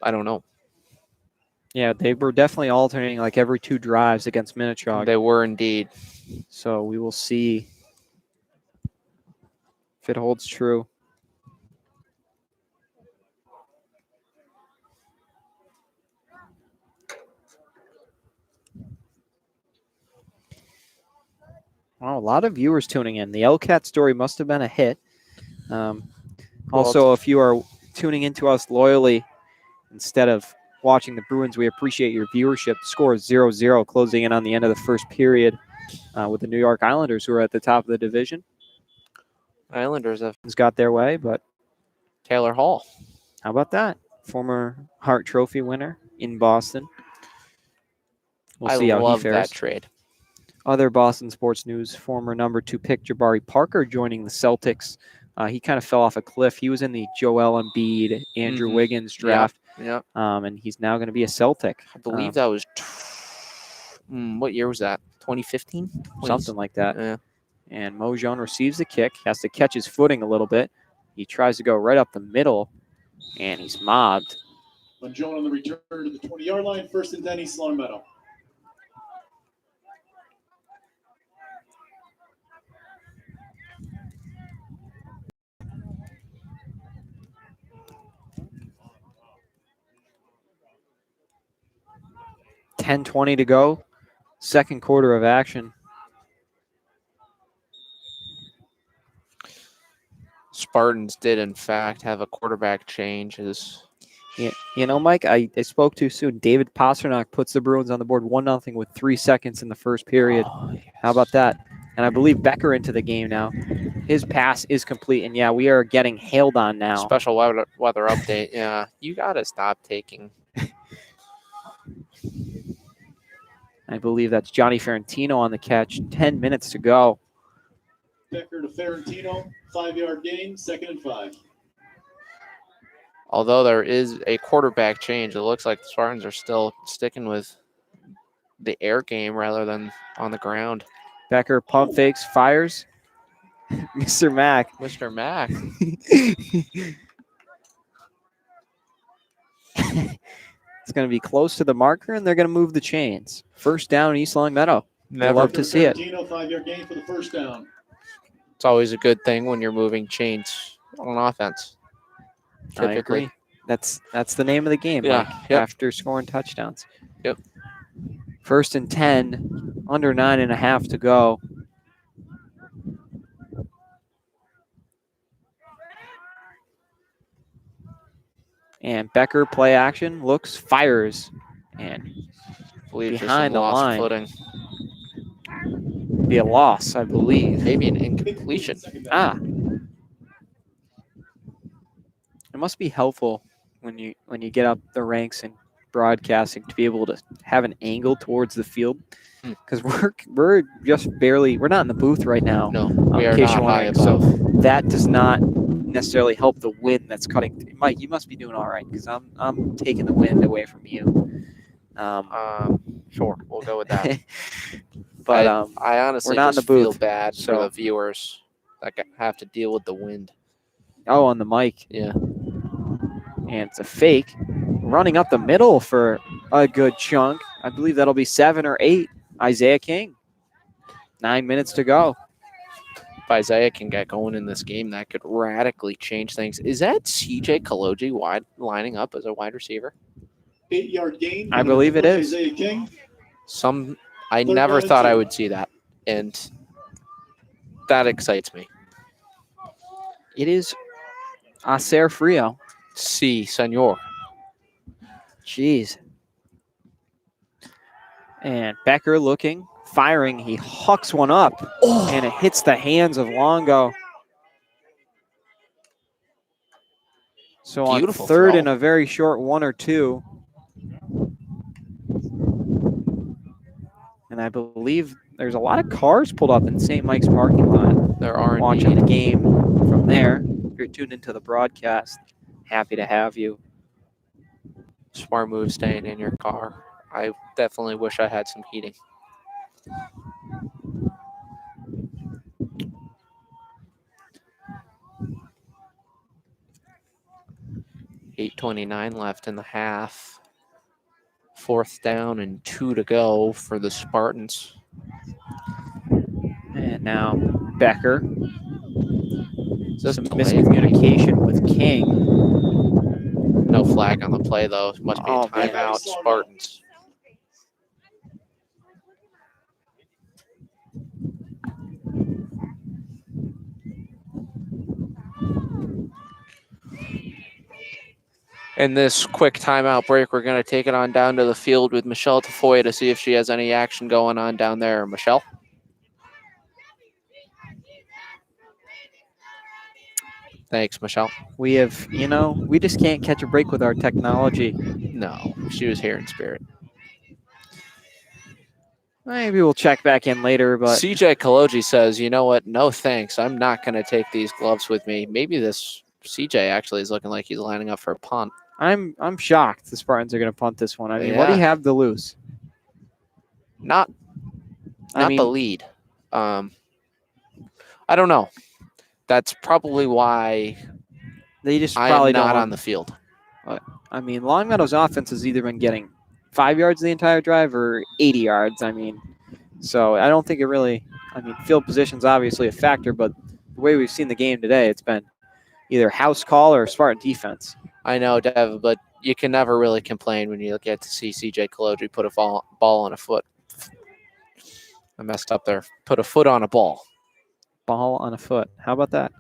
don't know. Yeah, they were definitely alternating like every 2 drives against Minnetonka. They were indeed. So we will see if it holds true. Wow, a lot of viewers tuning in. The LCAT story must have been a hit. Also, if you are tuning into us loyally instead of watching the Bruins, we appreciate your viewership. The score is 0-0, closing in on the end of the first period with the New York Islanders, who are at the top of the division. Islanders have Got their way, but Taylor Hall. how about that? Former Hart Trophy winner in Boston. We'll see I how he love fares. that trade. Other Boston sports news, former number 2 pick Jabari Parker joining the Celtics. He kind of fell off a cliff. He was in the Joel Embiid, Andrew Wiggins draft, Yeah. and he's now going to be a Celtic. I believe that was what year was that? 2015? Something like that. Yeah. And Mojon receives the kick, has to catch his footing a little bit. He tries to go right up the middle, and he's mobbed. Mojon on the return to the 20-yard line. 1st and 10, East Longmeadow. $10:20 to go. 2nd quarter of action. Spartans did, in fact, have a quarterback change. Mike, I spoke too soon. David Pasternak puts the Bruins on the board 1-0 with 3 seconds in the first period. Oh, yes. How about that? And I believe Becker into the game now. His pass is complete, and yeah, we are getting hailed on now. Special weather update. Yeah, you got to stop taking. I believe that's Johnny Ferrantino on the catch. 10 minutes to go. Becker to Ferrantino. 5-yard gain. 2nd and 5. Although there is a quarterback change, it looks like the Spartans are still sticking with the air game rather than on the ground. Becker pump fakes, fires. Mr. Mack. Mr. Mack. It's going to be close to the marker, and they're going to move the chains. 1st down, East Longmeadow. Never love to see it. Ferrantino, 5-yard gain for the 1st down. It's always a good thing when you're moving chains on offense. I agree. That's the name of the game. Yeah. Mike, after scoring touchdowns. Yep. 1st and 10, under 9.5 to go. And Becker, play action, looks, fires, and behind the line. Footing. Be a loss, I believe. Maybe an incompletion. It must be helpful when you get up the ranks in broadcasting to be able to have an angle towards the field, because we're not in the booth right now. No, we in are case not you're high wondering. So above. that does not necessarily help the wind that's cutting. Mike, you must be doing all right because I'm taking the wind away from you. Sure, we'll go with that. But I honestly we're not in just the booth, feel bad for so- the viewers that have to deal with the wind. oh, on the mic, Yeah. and it's a fake, running up the middle for a good chunk. I believe that'll be 7 or 8. Isaiah King. 9 minutes to go. If Isaiah can get going in this game, that could radically change things. Is that CJ Kaloji lining up as a wide receiver? 8-yard gain. I believe it is. Isaiah King. I Third never down and thought I 2. would see that, and that excites me. It is Acer Frio. Si, senor. Jeez. And Becker looking, firing. He hucks one up, and it hits the hands of Longo. So Beautiful on third throw. and a very short 1 or 2. And I believe there's a lot of cars pulled up in St. Mike's parking lot. There are Watching indeed. the game from there. If you're tuned into the broadcast, happy to have you. Smart move staying in your car. I definitely wish I had some heating. $8:29 left in the half. 4th down and 2 to go for the Spartans. And now Becker. This Some play, miscommunication with King. no flag on the play, though. It must be a Oh, man. timeout, Spartans. In this quick timeout break, we're going to take it on down to the field with Michelle Tafoya to see if she has any action going on down there. Michelle? Thanks, Michelle. We have, we just can't catch a break with our technology. No, she was here in spirit. Maybe we'll check back in later, but CJ Kaloji says, you know what? No thanks. I'm not going to take these gloves with me. Maybe this CJ actually is looking like he's lining up for a punt. I'm shocked the Spartans are going to punt this one. I mean, what do you Yeah. have to lose? Not I the mean, lead. I don't know. That's probably why they just I probably am not don't. on the field. I mean, Longmeadow's offense has either been getting 5 yards the entire drive or 80 yards. I mean, so I don't think it really. I mean, field position's obviously a factor, but the way we've seen the game today, it's been either house call or Spartan defense. I know, Dev, but you can never really complain when you get to see CJ Kaloji put a ball on a foot. I messed up there. Put a foot on a ball. Ball on a foot. How about that?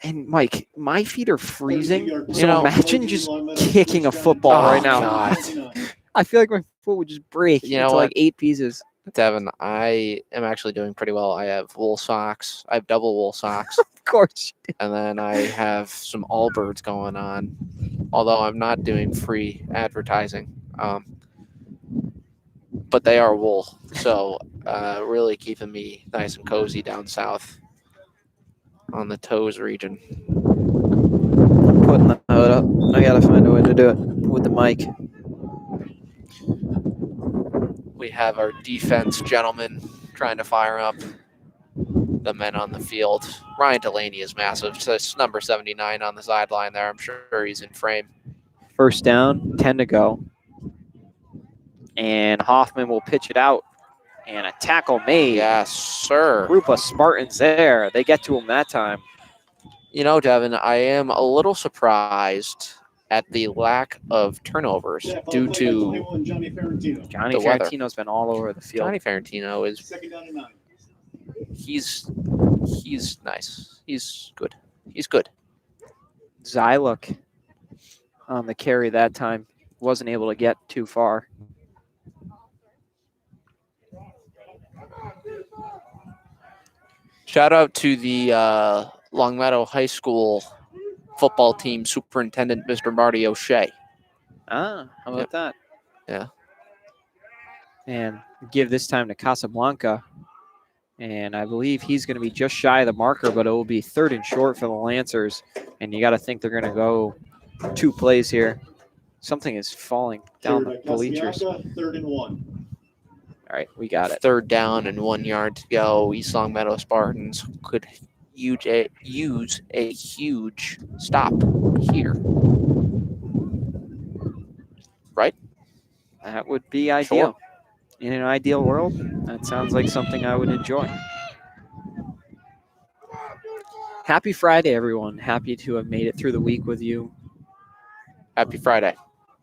And Mike, my feet are freezing. So imagine just kicking a football right now. God. I feel like my foot would just break You know into what? like 8 pieces. Devin, I am actually doing pretty well. I have wool socks. I have double wool socks. Of course. And then I have some Allbirds going on, although I'm not doing free advertising. But they are wool, so really keeping me nice and cozy down south on the toes region. Putting the hood up. I gotta find a way to do it with the mic. We have our defense gentlemen trying to fire up the men on the field. Ryan Delaney is massive. So it's number 79 on the sideline there. I'm sure he's in frame. First down, 10 to go. And Hoffman will pitch it out. And a tackle made. Yes, sir. Group of Spartans there. They get to him that time. You know, Devin, I am a little surprised at the lack of turnovers due to Johnny Ferrantino. Johnny the weather. Ferrantino's been all over the field. Johnny Ferrantino is 2nd down and 9. he's nice. He's good. He's good. Zyluk on the carry that time. Wasn't able to get too far. Shout out to the Longmeadow High School football team superintendent, Mr. Marty O'Shea. Ah, how about that? Yeah. And give this time to Casablanca. And I believe he's going to be just shy of the marker, but it will be 3rd and short for the Lancers. And you got to think they're going to go 2 plays here. Something is falling down the bleachers. 3rd and 1. All right, we got it. 3rd down and 1 yard to go. East Longmeadow Spartans could use a huge stop here. Right? That would be ideal. Sure. In an ideal world, that sounds like something I would enjoy. Happy Friday, everyone. Happy to have made it through the week with you. Happy Friday.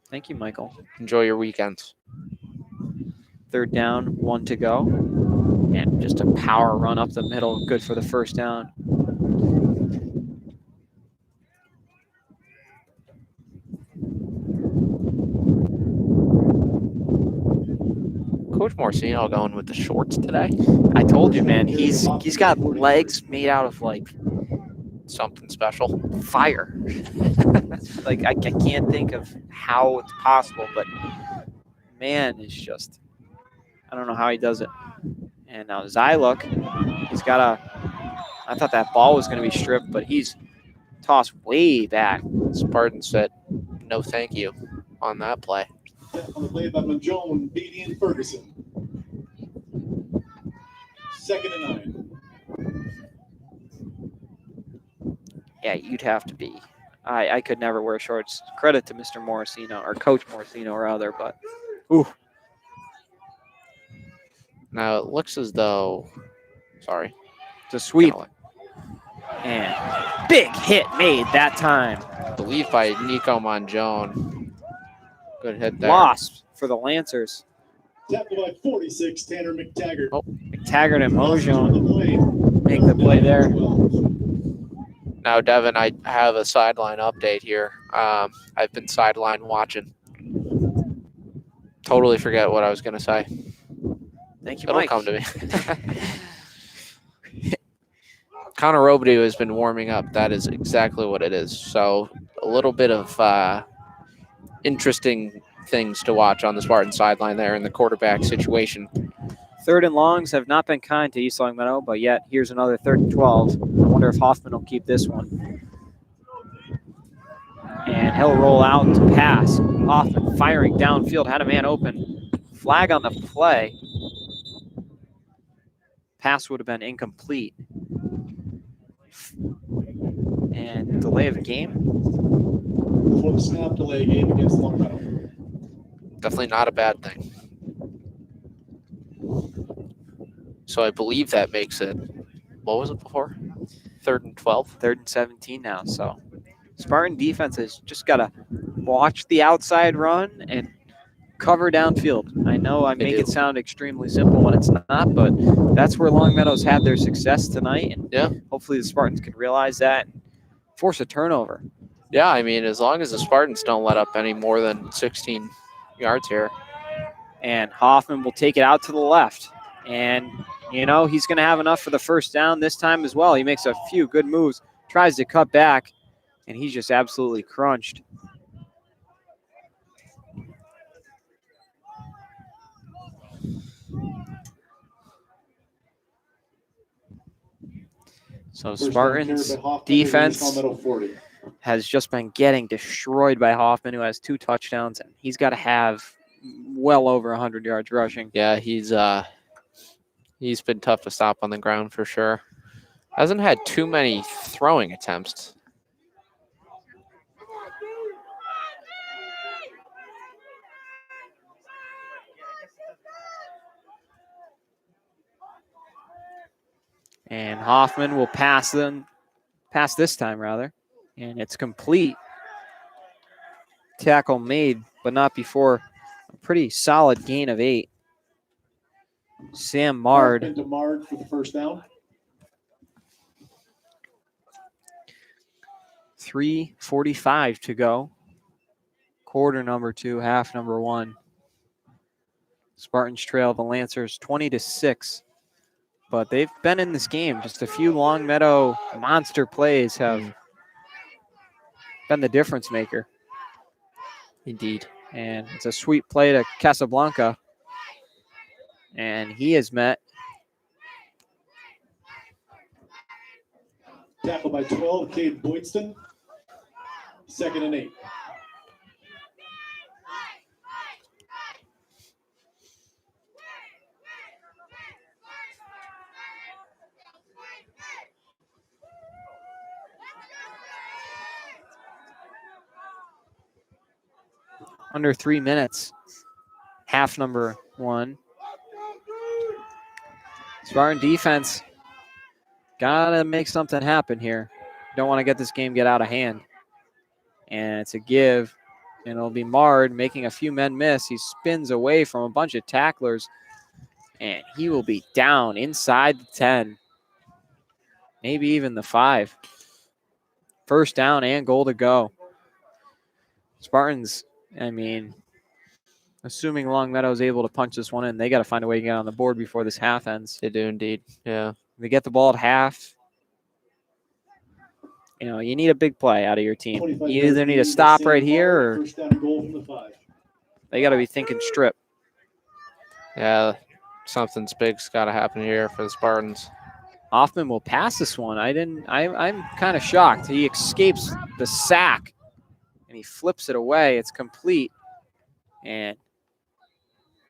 Thank you, Michael. Enjoy your weekends. 3rd down, 1 to go. And just a power run up the middle. Good for the 1st down. Coach Morcino going with the shorts today. I told you, man. He's got legs made out of like Something special. fire. Like I can't think of how it's possible, but man, it's just I don't know how he does it. And now as I look, he's got I thought that ball was going to be stripped, but he's tossed way back. Spartans said no thank you on that play. On the play by Manjone, Beatty, and Ferguson. 2nd and 9. Yeah, you'd have to be. I could never wear shorts. Credit to Mr. Morosino, or Coach Morosino rather, but ooh. Now it looks as though, sorry, It's a sweep. kinda And big hit made that time. I believe by Nico Manjone. Good hit there. Loss for the Lancers. Tackled by 46, Tanner McTaggart. Oh. McTaggart and Mojone On the play. make the play there. 12. Now, Devin, I have a sideline update here. I've been sideline watching. Totally forget what I was going to say. Thank you, It'll Mike. come to me. Connor Robidoux has been warming up. That is exactly what it is. So a little bit of interesting things to watch on the Spartan sideline there in the quarterback situation. 3rd and longs have not been kind to East Longmeadow, but yet here's another 3rd and 12. I wonder if Hoffman will keep this one. And he'll roll out to pass. Hoffman firing downfield, had a man open. Flag on the play. Pass would have been incomplete. And delay of game. Before the snap, delay game against Longmeadow. Definitely not a bad thing. So I believe that makes it, what was it before? 3rd and 12? 3rd and 17 now. So Spartan defense has just got to watch the outside run and cover downfield. I know I make it sound extremely simple when it's not, but that's where Longmeadow's had their success tonight. And yeah, hopefully the Spartans can realize that and force a turnover. Yeah, I mean, as long as the Spartans don't let up any more than 16 yards here. And Hoffman will take it out to the left. And, you know, he's going to have enough for the 1st down this time as well. He makes a few good moves, tries to cut back, and he's just absolutely crunched. So Spartans defense has just been getting destroyed by Hoffman, who has 2 touchdowns, and he's got to have well over 100 yards rushing. Yeah, he's been tough to stop on the ground for sure. Hasn't had too many throwing attempts. And Hoffman will pass this time rather, and it's complete. Tackle made, but not before a pretty solid gain of 8. Sam Mard. Into Mard for the 1st down. 3:45 to go. Quarter number 2, half number 1. Spartans trail the Lancers 20-6. But they've been in this game. Just a few Longmeadow monster plays have been the difference maker. Indeed. And it's a sweet play to Casablanca. And he is met. Tackle by 12, Cade Boydston. 2nd and 8. Under 3 minutes. Half number 1. Spartan defense. Gotta make something happen here. Don't want to get this game get out of hand. And it's a give. And it'll be Mard making a few men miss. He spins away from a bunch of tacklers. And he will be down inside the 10. Maybe even the 5. First down and goal to go. Spartans, I mean, assuming Longmeadow is able to punch this one in, they got to find a way to get on the board before this half ends. They do indeed. Yeah. They get the ball at half. You know, you need a big play out of your team. You either need to stop right here or First down and goal from the 5. they got to be thinking strip. Yeah. Something's big's got to happen here for the Spartans. Hoffman will pass this one. I'm kind of shocked. He escapes the sack and he flips it away. It's complete and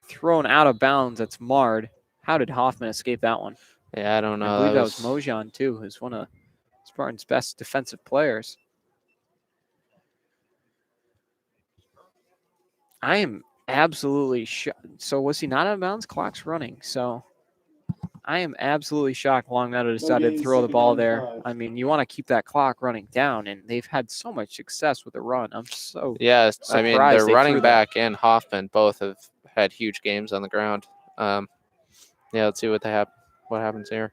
thrown out of bounds. It's Mard. How did Hoffman escape that one? Yeah, I don't know. I believe that was Mojan too, who's one of Spartan's best defensive players. I am absolutely shocked. So was he not out of bounds? Clock's running. So I am absolutely shocked Longmeadow decided to throw the ball there. I mean, you want to keep that clock running down, and they've had so much success with the run. I'm so Yes, I mean, surprised their they running threw back and Hoffman both have had huge games on the ground. Yeah, let's see what happens here.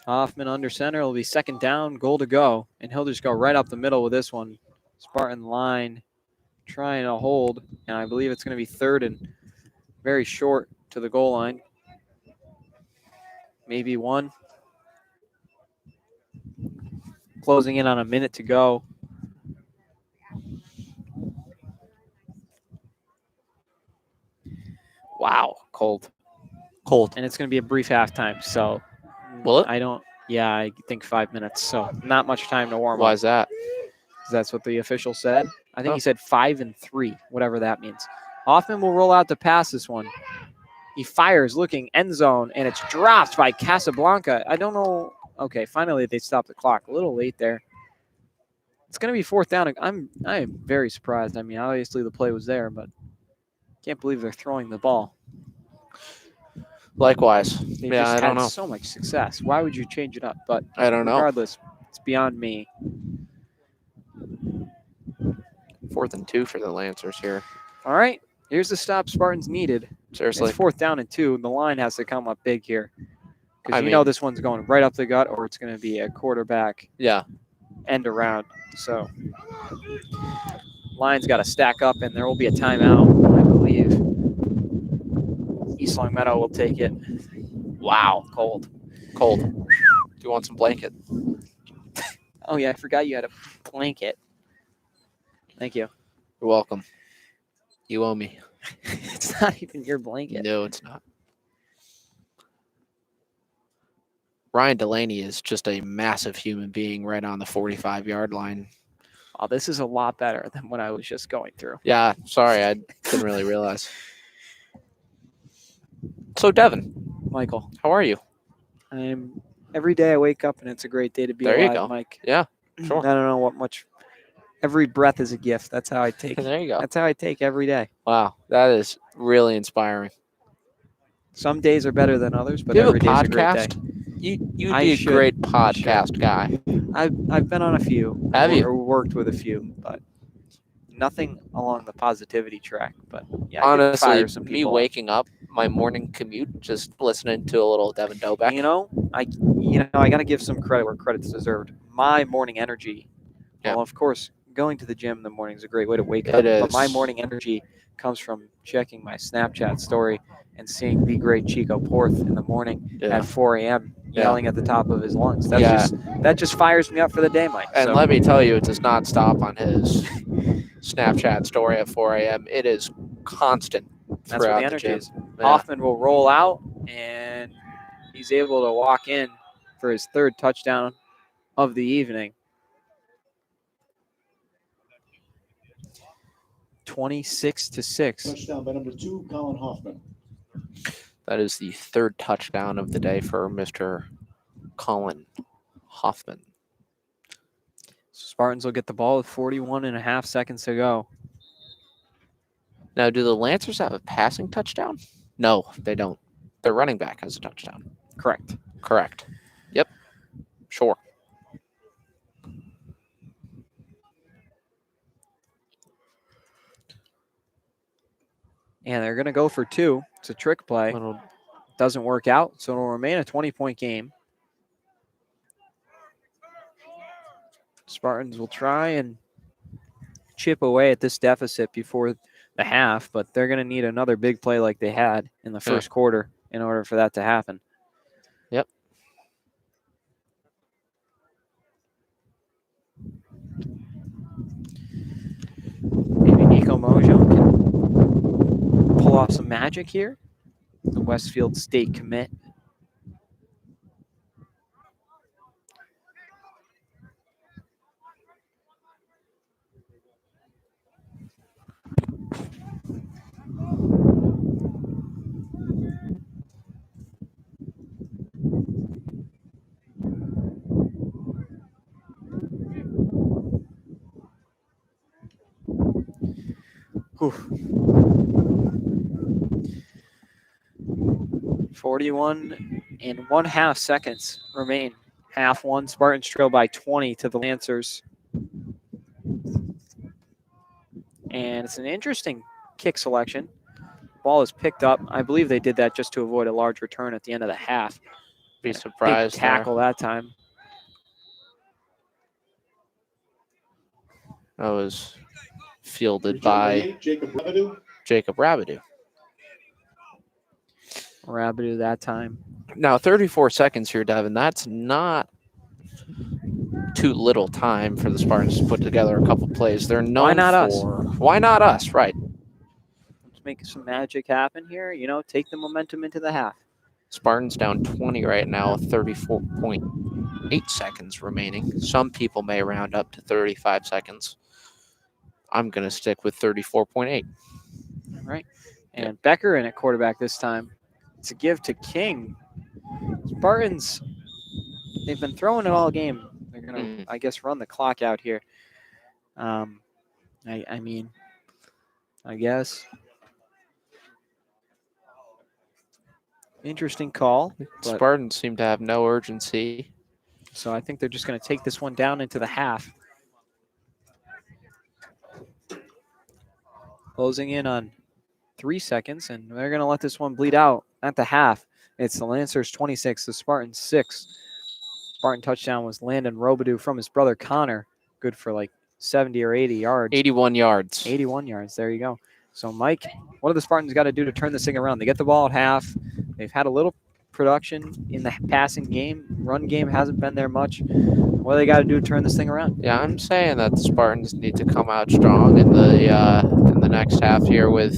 Hoffman under center. It'll be second down, goal to go, and he'll just go right up the middle with this one. Spartan line trying to hold, and I believe it's going to be third and very short to the goal line. Maybe 1. Closing in on a minute to go. Wow, cold. And it's going to be a brief halftime, so Will it? I think 5 minutes, so not much time to warm up. Why is that? That's what the official said. I think Oh. he said 5 and 3, whatever that means. Hoffman will roll out to pass this one. He fires, looking end zone, and it's dropped by Casablanca. I don't know. Okay, finally they stopped the clock. A little late there. It's going to be 4th down. I am very surprised. I mean, obviously the play was there, but can't believe they're throwing the ball. Likewise. They've Yeah, just I don't had know. so much success. Why would you change it up? But I don't know. regardless, it's beyond me. 4th and 2 for the Lancers here. All right, here's the stop Spartans needed. Seriously. It's 4th down and 2. The line has to come up big here. Because I you know mean- this one's going right up the gut or it's going to be a quarterback Yeah. end around. So line's got to stack up and there will be a timeout, I believe. East Longmeadow will take it. Wow, cold. Do you want some blanket? Oh, yeah, I forgot you had a blanket. Thank you. You're welcome. You owe me. It's not even your blanket. No, it's not. Ryan Delaney is just a massive human being right on the 45-yard line. Oh, this is a lot better than what I was just going through. Yeah, sorry, I didn't really realize. So, Devin, Michael, how are you? every day I wake up and it's a great day to be There you alive, go. Mike. Yeah, sure. I don't know what much. Every breath is a gift. That's how I take. There you go. That's how I take every day. Wow, that is really inspiring. Some days are better than others, but Do you have every a day is a great day. podcast? You'd I be a should- great podcast guy. I've been on a few. Have you? Or worked with a few, but nothing along the positivity track. But yeah, I could fire Honestly, some me people up. waking up, my morning commute, just listening to a little Devin Dobeck. You know, I got to give some credit where credit's deserved. My morning energy, Yeah. well, of course, going to the gym in the morning is a great way to wake It up. is. But my morning energy comes from checking my Snapchat story and seeing the great Chico Porth in the morning Yeah. at 4 a.m. Yeah. yelling at the top of his lungs. Yeah. That just fires me up for the day, Mike. And So let me tell you, it does not stop on his Snapchat story at 4 a.m. It is constant that's where throughout the the energy gym. is. Yeah. Hoffman will roll out, and he's able to walk in for his third touchdown of the evening. 26-6. Touchdown by number 2, Colin Hoffman. That is the third touchdown of the day for Mr. Colin Hoffman. Spartans will get the ball with 41.5 seconds to go. Now, do the Lancers have a passing touchdown? No, they don't. Their running back has a touchdown. Correct. Correct. Yep. Sure. And they're going to go for 2. It's a trick play. Little Doesn't work out, so it'll remain a 20-point game. Spartans will try and chip away at this deficit before the half, but they're going to need another big play like they had in the first quarter in order for that to happen. Yep. Maybe Nico Mojo can pull off some magic here. The Westfield State commit. Whew. 41.5 seconds remain. Half one. Spartans trail by 20 to the Lancers. And it's an interesting kick selection. Ball is picked up. I believe they did that just to avoid a large return at the end of the half. be And a surprised. big tackle that time. That was fielded Return by 8, Jacob Rabidou. Jacob Rabidou. Rabidou that time. Now, 34 seconds here, Devin. That's not too little time for the Spartans to put together a couple plays. They're known Why not us? Why not us? Right. Let's make some magic happen here. You know, take the momentum into the half. Spartans down 20 right now, 34.8 seconds remaining. Some people may round up to 35 seconds. I'm going to stick with 34.8. Right. And Becker in at quarterback this time. It's a give to King. Spartans, they've been throwing it all game. They're going to, I guess, run the clock out here. I mean, I guess. Interesting call. Spartans seem to have no urgency. So I think they're just going to take this one down into the half. Closing in on 3 seconds, and they're going to let this one bleed out at the half. It's the Lancers 26, the Spartans 6. Spartan touchdown was Landon Robidoux from his brother Connor. Good for like 70 or 80 yards. 81 yards. 81 yards. There you go. So, Mike, what do the Spartans got to do to turn this thing around? They get the ball at half. They've had a little production in the passing game. Run game hasn't been there much. What do they got to do to turn this thing around? Yeah, I'm saying that the Spartans need to come out strong in the next half here with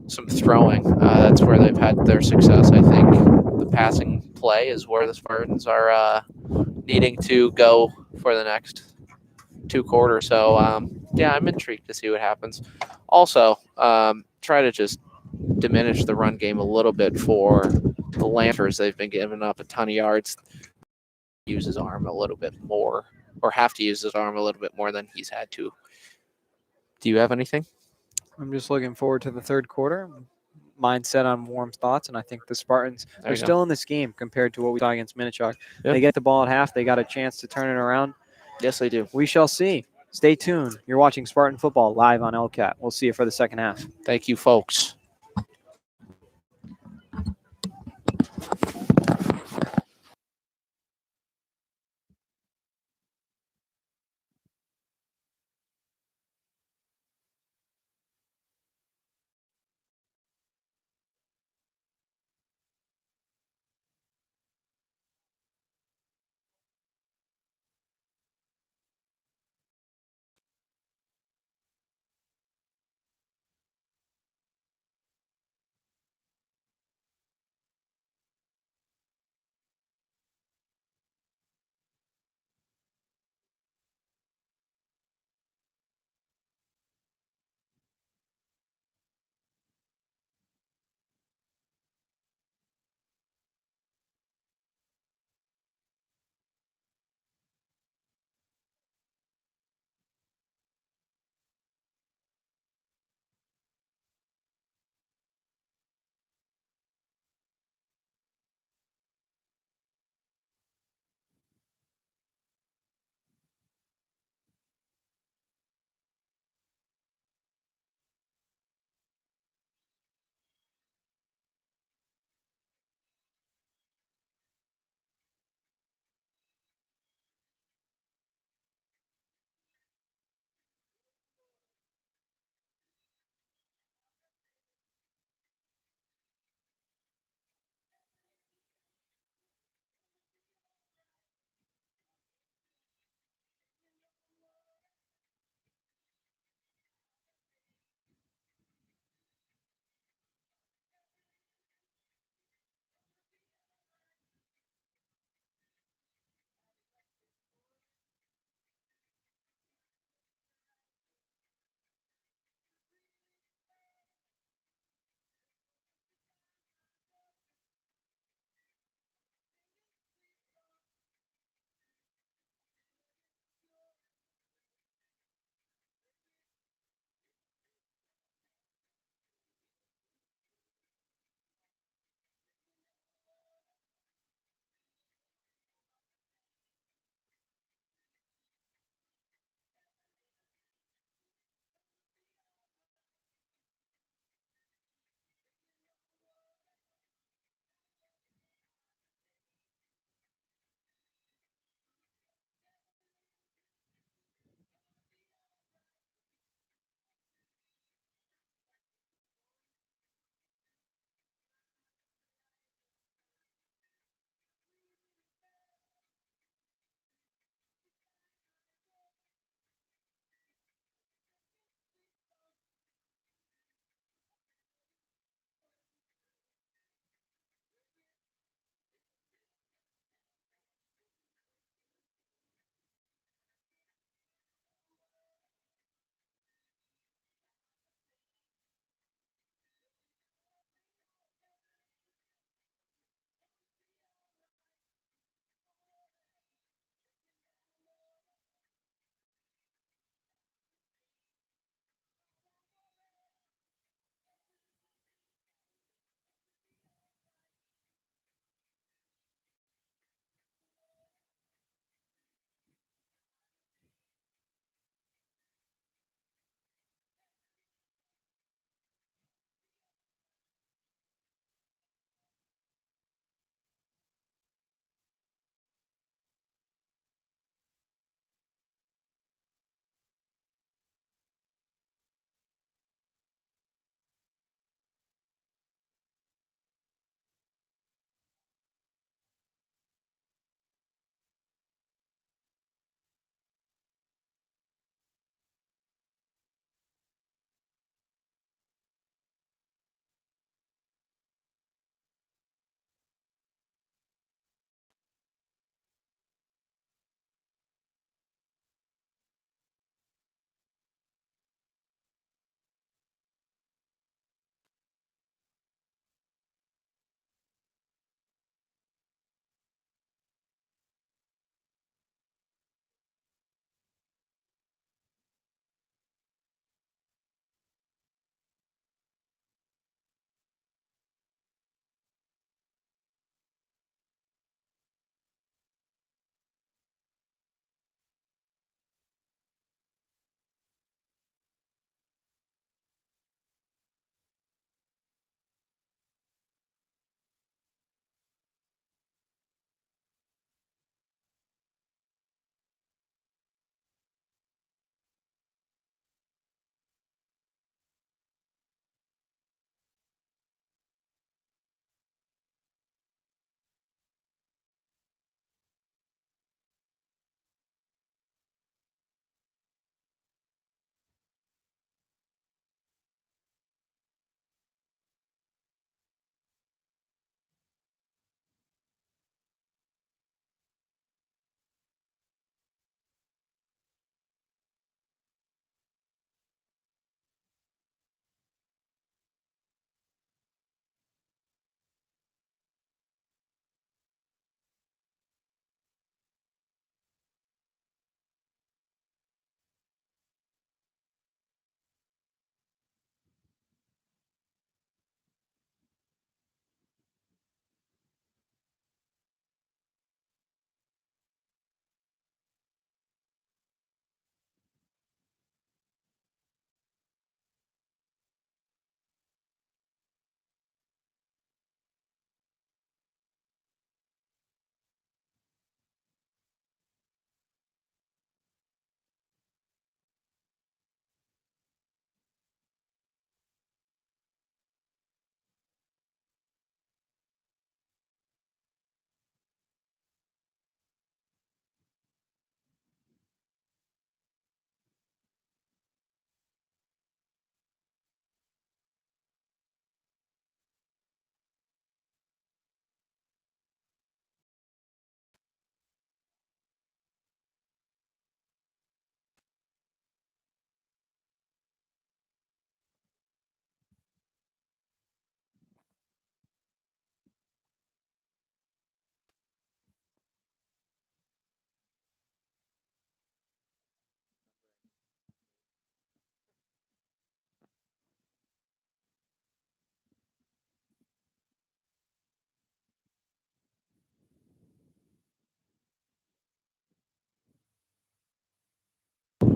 some throwing. That's where they've had their success, I think. The passing play is where the Spartans are needing to go for the next 2 quarters. So, I'm intrigued to see what happens. Also, try to just diminish the run game a little bit for the Lancers. They've been giving up a ton of yards. Use his arm a little bit more, or have to use his arm a little bit more than he's had to. Do you have anything? I'm just looking forward to the third quarter. Mindset on warm thoughts, and I think the Spartans There are you go. still in this game compared to what we saw against Minichog. Yep. They get the ball at half. They got a chance to turn it around. Yes, they do. We shall see. Stay tuned. You're watching Spartan Football live on LCAT. We'll see you for the second half. Thank you, folks.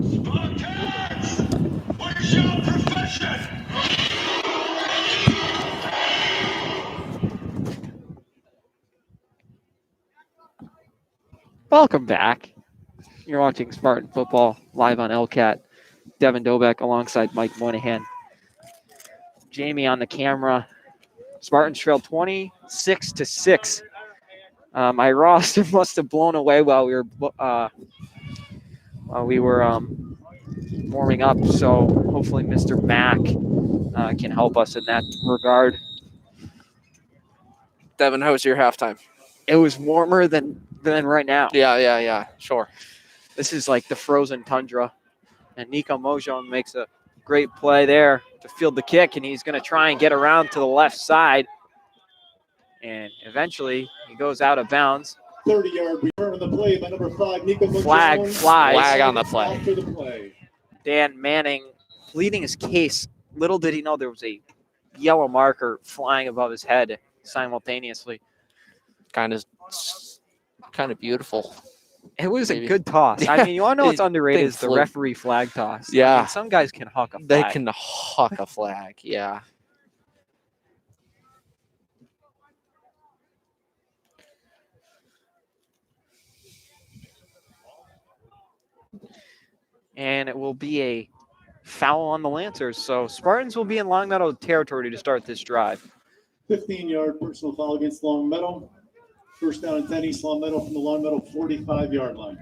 Spartans! What's your profession? Welcome back. You're watching Spartan football live on LCAT. Devin Dobeck alongside Mike Moynihan. Jamie on the camera. Spartans trailed 26-6. My roster must have blown away while we were warming up. So hopefully Mr. Mack can help us in that regard. Devin, how was your halftime? It was warmer than right now. Yeah, sure. This is like the frozen tundra. And Nico Mojon makes a great play there to field the kick, and he's going to try and get around to the left side. And eventually he goes out of bounds. 30-yard return on the play by number 5, Nico Mojon. Flag flies. Flag on the play. After the play. Dan Manning pleading his case. Little did he know there was a yellow marker flying above his head simultaneously. Kind of beautiful. It was Maybe. a good toss. I mean, you want to know what's underrated Thing is the flew. referee flag toss. Yeah. I mean, some guys can huck a flag. They can huck a flag, yeah. And it will be a foul on the Lancers. So Spartans will be in Longmeadow territory to start this drive. 15-yard personal foul against Longmeadow. First down and 10, East Longmeadow from the Longmeadow 45-yard line.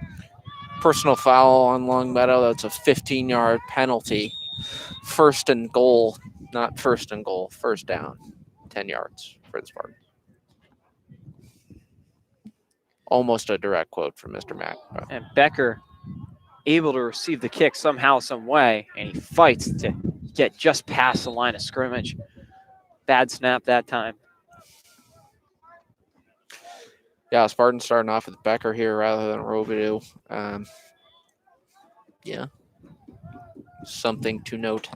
Personal foul on Longmeadow. That's a 15-yard penalty. First and goal, not first and goal. First down, 10 yards for the Spartans. Almost a direct quote from Mr. Mack. And Becker able to receive the kick somehow, some way, and he fights to get just past the line of scrimmage. Bad snap that time. Yeah, Spartans starting off with Becker here rather than Robidoux. Yeah, something to note.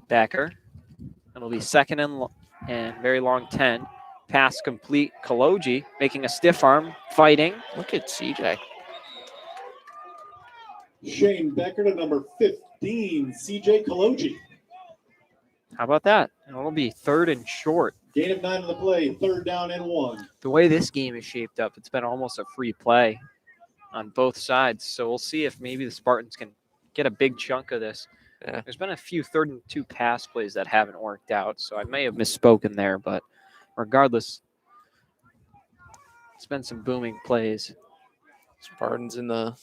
Becker. It'll be second and very long 10. Pass complete. Kaloji making a stiff arm, fighting. Look at CJ. Shane Becker to number 15, CJ Kaloji. How about that? It'll be third and short. Gain of 9 on the play, third down and 1. The way this game is shaped up, it's been almost a free play on both sides. So we'll see if maybe the Spartans can get a big chunk of this. Yeah. There's been a few 3rd and 2 pass plays that haven't worked out, so I may have misspoken there, but regardless, it's been some booming plays. Spartans in the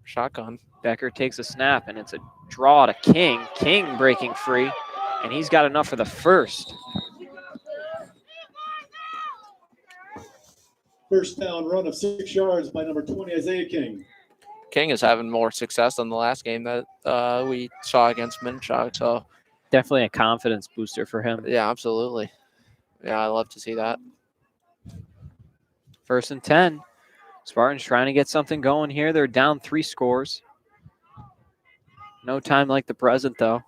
shotgun. Becker takes a snap, and it's a draw to King. King breaking free, and he's got enough for the first. First down run of 6 yards by number 20, Isaiah King. King is having more success than the last game that we saw against Minchog. So Definitely a confidence booster for him. yeah, absolutely. Yeah, I love to see that. 1st and 10. Spartans trying to get something going here. They're down 3 scores. No time like the present, though.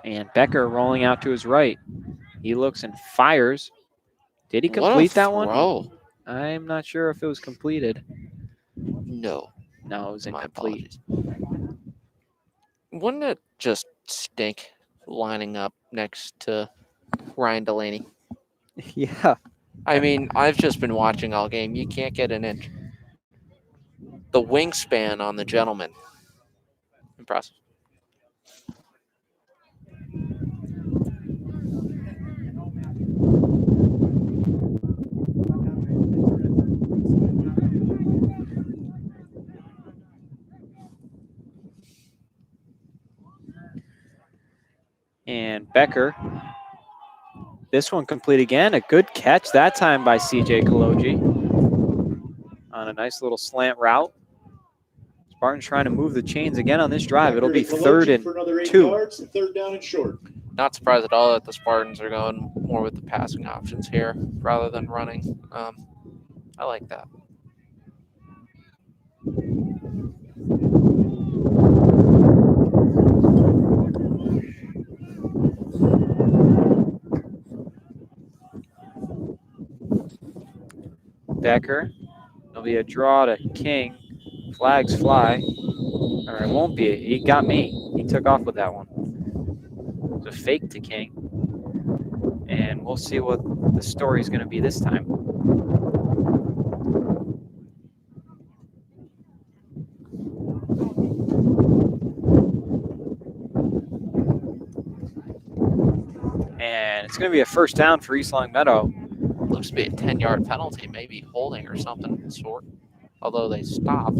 And Becker rolling out to his right. He looks and fires. Did he complete that one? Throw. I'm not sure if it was completed. No. No, it was My incomplete. apologies. Wouldn't it just stink lining up next to Ryan Delaney? Yeah. I mean, I've just been watching all game. You can't get an inch. The wingspan on the gentleman. Impressive. And Becker. This one complete again. A good catch that time by CJ Kaloji on a nice little slant route. Spartans trying to move the chains again on this drive. It'll be Becker to 3rd Kaloji and for another 8 2. yards, third down and short. Not surprised at all that the Spartans are going more with the passing options here rather than running. I like that. Becker. There'll be a draw to King. Flags fly. Or it won't be. He got me. He took off with that one. It's a fake to King. And we'll see what the story's going to be this time. And it's going to be a first down for East Longmeadow. Looks to be a 10-yard penalty, maybe holding or something of the sort. Although they stopped.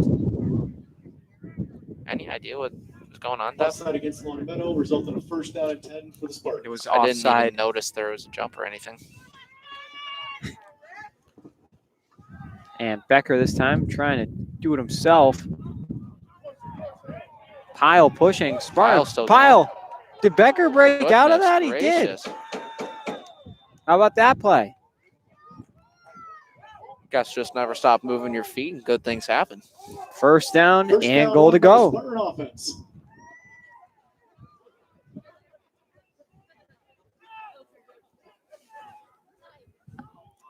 Any idea what was going on, Deb? Offside against Longmeadow, result in a first down and 10 for the Spartans. It was I didn't offside. even notice there was a jump or anything. And Becker this time trying to do it himself. Pyle pushing. Pyle. Did Becker break out of that? He did. How about that play? Guess just never stop moving your feet and good things happen. First down First and down goal to for the go. Spartan offense.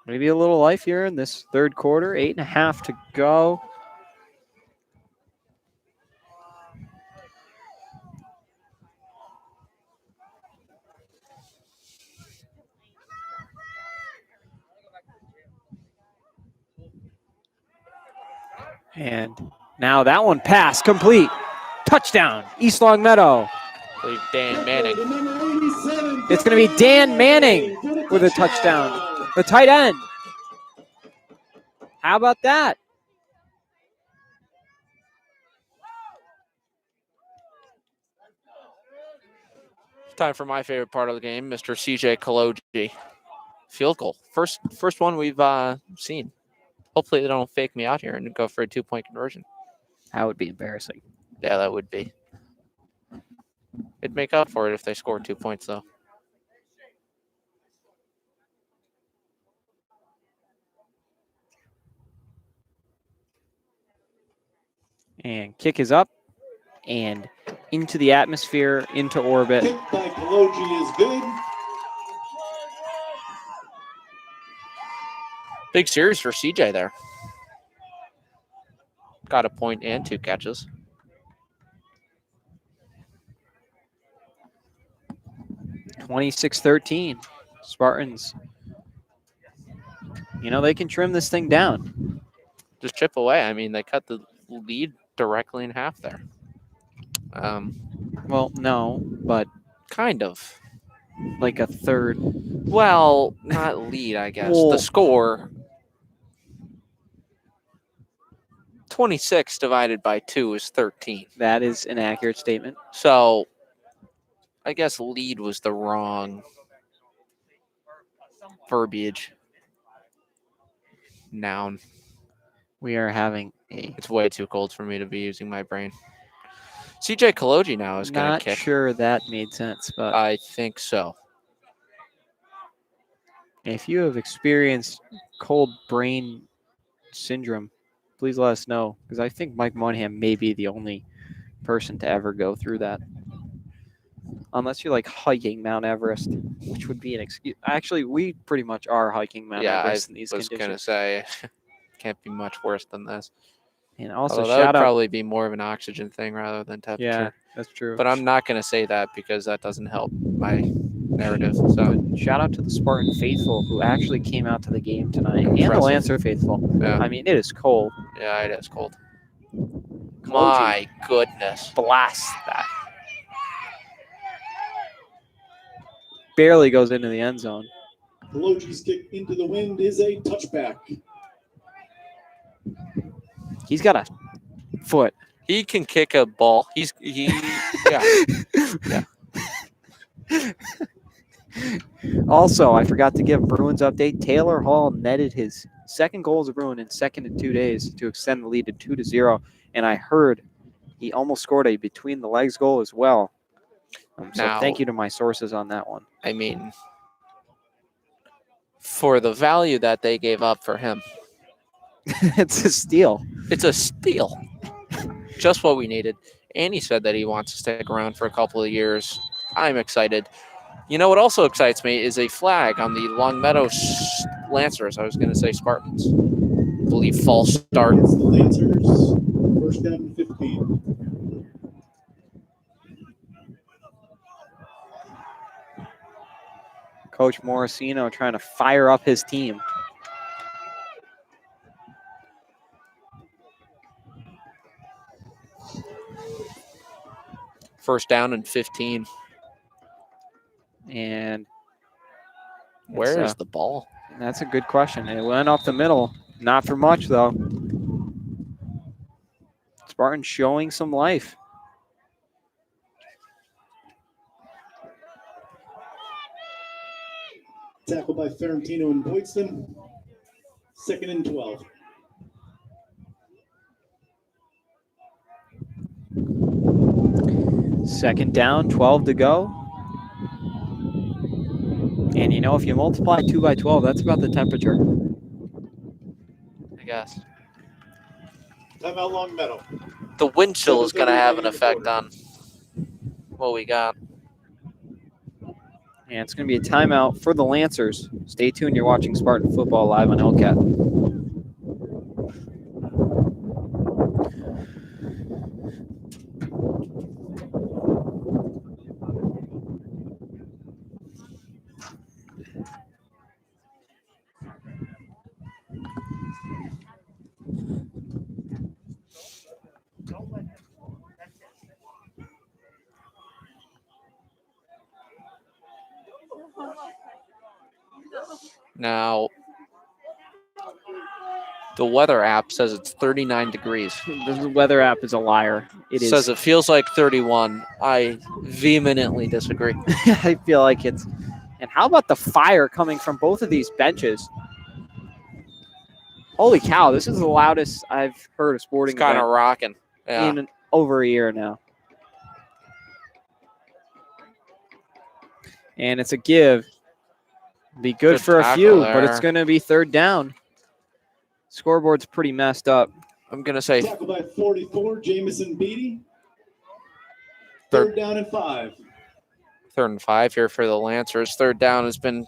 Maybe a little life here in this third quarter. 8.5 to go. And now that one pass complete. Touchdown, East Longmeadow. I believe Dan Manning. It's going to be Dan Manning with a touchdown. The tight end. How about that? Time for my favorite part of the game, Mr. CJ Kaloji. Field goal. First one we've seen. Hopefully they don't fake me out here and go for a 2-point conversion. That would be embarrassing. Yeah, that would be. It'd make up for it if they scored 2 points, though. And kick is up and into the atmosphere, into orbit. Kick by Kaloji is good. Big series for CJ there. Got a point and 2 catches. (26-13). Spartans. You know, they can trim this thing down. Just chip away. I mean, they cut the lead directly in half there. Well, no, but Kind of. like a third. Well, not lead, I guess. Well- The score. 26 divided by 2 is 13. That is an accurate statement. So, I guess lead was the wrong verbiage. Noun. We are having a It's way too cold for me to be using my brain. CJ Kaloji now is going not to kick. sure that made sense, but I think so. if you have experienced cold brain syndrome, please let us know, because I think Mike Monahan may be the only person to ever go through that. Unless you're like hiking Mount Everest, which would be an excuse. Actually, we pretty much are hiking Mount Yeah, I Everest in these was going to conditions. say, can't be much worse than this. And also, Although that would shout out. probably be more of an oxygen thing rather than temperature. Yeah, that's true. But I'm not going to say that because that doesn't help my narrative. So, But shout out to the Spartan faithful who actually came out to the game tonight, and the Impressive. Lancer faithful. yeah, I mean, it is cold. yeah, it is cold. Kaloji My goodness. blast that. Barely goes into the end zone. Kaloji's kick into the wind is a touchback. He's got a foot. He can kick a ball. Yeah. Also, I forgot to give Bruins update. Taylor Hall netted his second goal as a Bruin in second in 2 days to extend the lead to 2-0. And I heard he almost scored a between the legs goal as well. So Now- thank you to my sources on that one. I mean, for the value that they gave up for him, It's a steal. it's a steal. Just what we needed. And he said that he wants to stick around for a couple of years. I'm excited. You know what also excites me is a flag on the Longmeadow Lancers. I was going to say Spartans. I believe false start. It's the Lancers. First down and 15. Coach Morosino trying to fire up his team. First down and 15. And Where it's, is the ball? that's a good question. It went up the middle. Not for much, though. Spartans showing some life. Tackled by Ferentino and Boydston. 2nd and 12. Second down, 12 to go. And you know, if you multiply 2 by 12, that's about the temperature. I guess. Timeout Longmeadow. The wind chill is going to have an effect on what we got. And it's going to be a timeout for the Lancers. Stay tuned. You're watching Spartan Football live on LCAT. Now, the weather app says it's 39 degrees. The weather app is a liar. It is. Says it feels like 31. I vehemently disagree. I feel like it's. And how about the fire coming from both of these benches? Holy cow! This is the loudest I've heard a sporting It's kind of event rocking. Yeah. in over a year now. And it's a give. Be good Good for a tackle few, but it's there. going to be third down. Scoreboard's pretty messed up. I'm going to say Tackled by 44, Jamison Beatty. Third- Third down and 5. 3rd and 5 here for the Lancers. Third down has been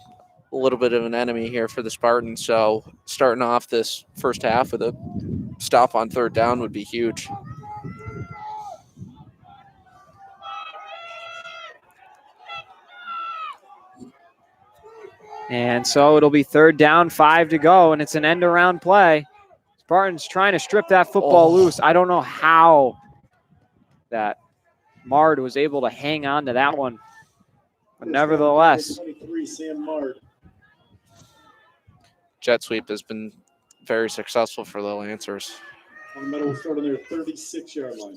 a little bit of an enemy here for the Spartans. So starting off this first half with a stop on 3rd down would be huge. And so it'll be third down, 5 to go, and it's an end around play. Spartans trying to strip that football loose. I don't know how that Mard was able to hang on to that one. But nevertheless, 23, Sam Mard. Jet sweep has been very successful for the Lancers. Longmeadow will start on their 36-yard line.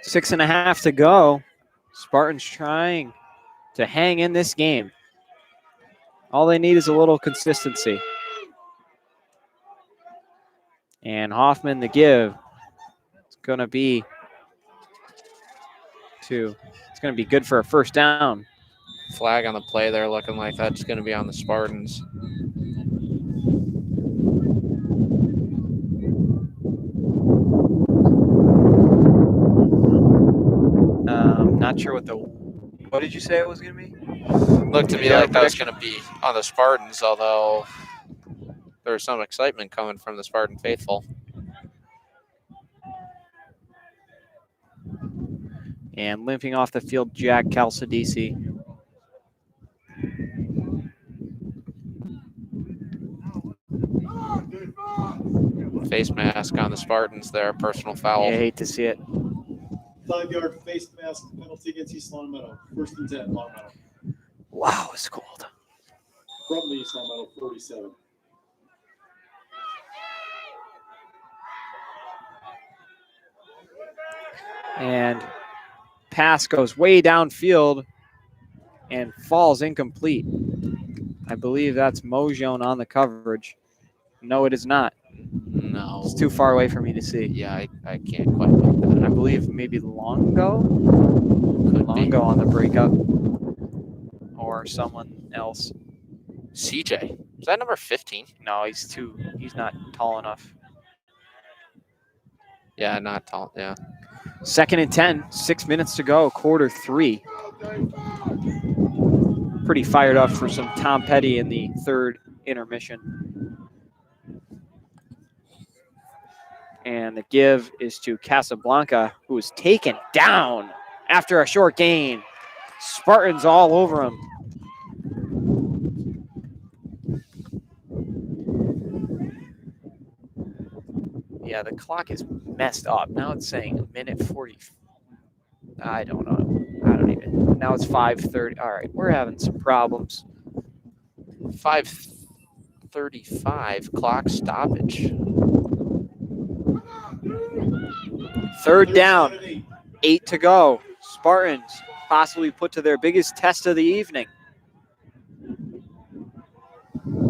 six and a half to go. Spartans trying to hang in this game. All they need is a little consistency. And Hoffman the give. It's going to be 2. It's going to be good for a first down. Flag on the play there, looking like that's going to be on the Spartans. Not sure what did you say it was going to be? Looked to me Yeah, like that was going to be on the Spartans, although there's some excitement coming from the Spartan faithful. And limping off the field, Jack Calcidisi. Face mask on the Spartans there, personal foul. Yeah, I hate to see it. 5-yard face mask penalty against East Longmeadow. 1st and 10, Longmeadow. Wow, it's cold. From the East Longmeadow 47. And pass goes way downfield and falls incomplete. I believe that's Mojon on the coverage. No, it is not. No. It's too far away for me to see. Yeah, I can't quite make that. I believe maybe Longo Could be. on the breakup, or someone else. CJ. Is that number 15? No, he's not tall enough. Yeah, not tall. Yeah. 2nd and 10, 6 minutes to go, quarter 3. Pretty fired up for some Tom Petty in the 3rd intermission. And the give is to Casablanca, who is taken down after a short gain. Spartans all over him. Yeah, the clock is messed up. Now it's saying a minute 40. I don't know. I don't even. Now it's 5:30. All right, we're having some problems. 5:35 clock stoppage. 3rd down, 8 to go. Spartans possibly put to their biggest test of the evening.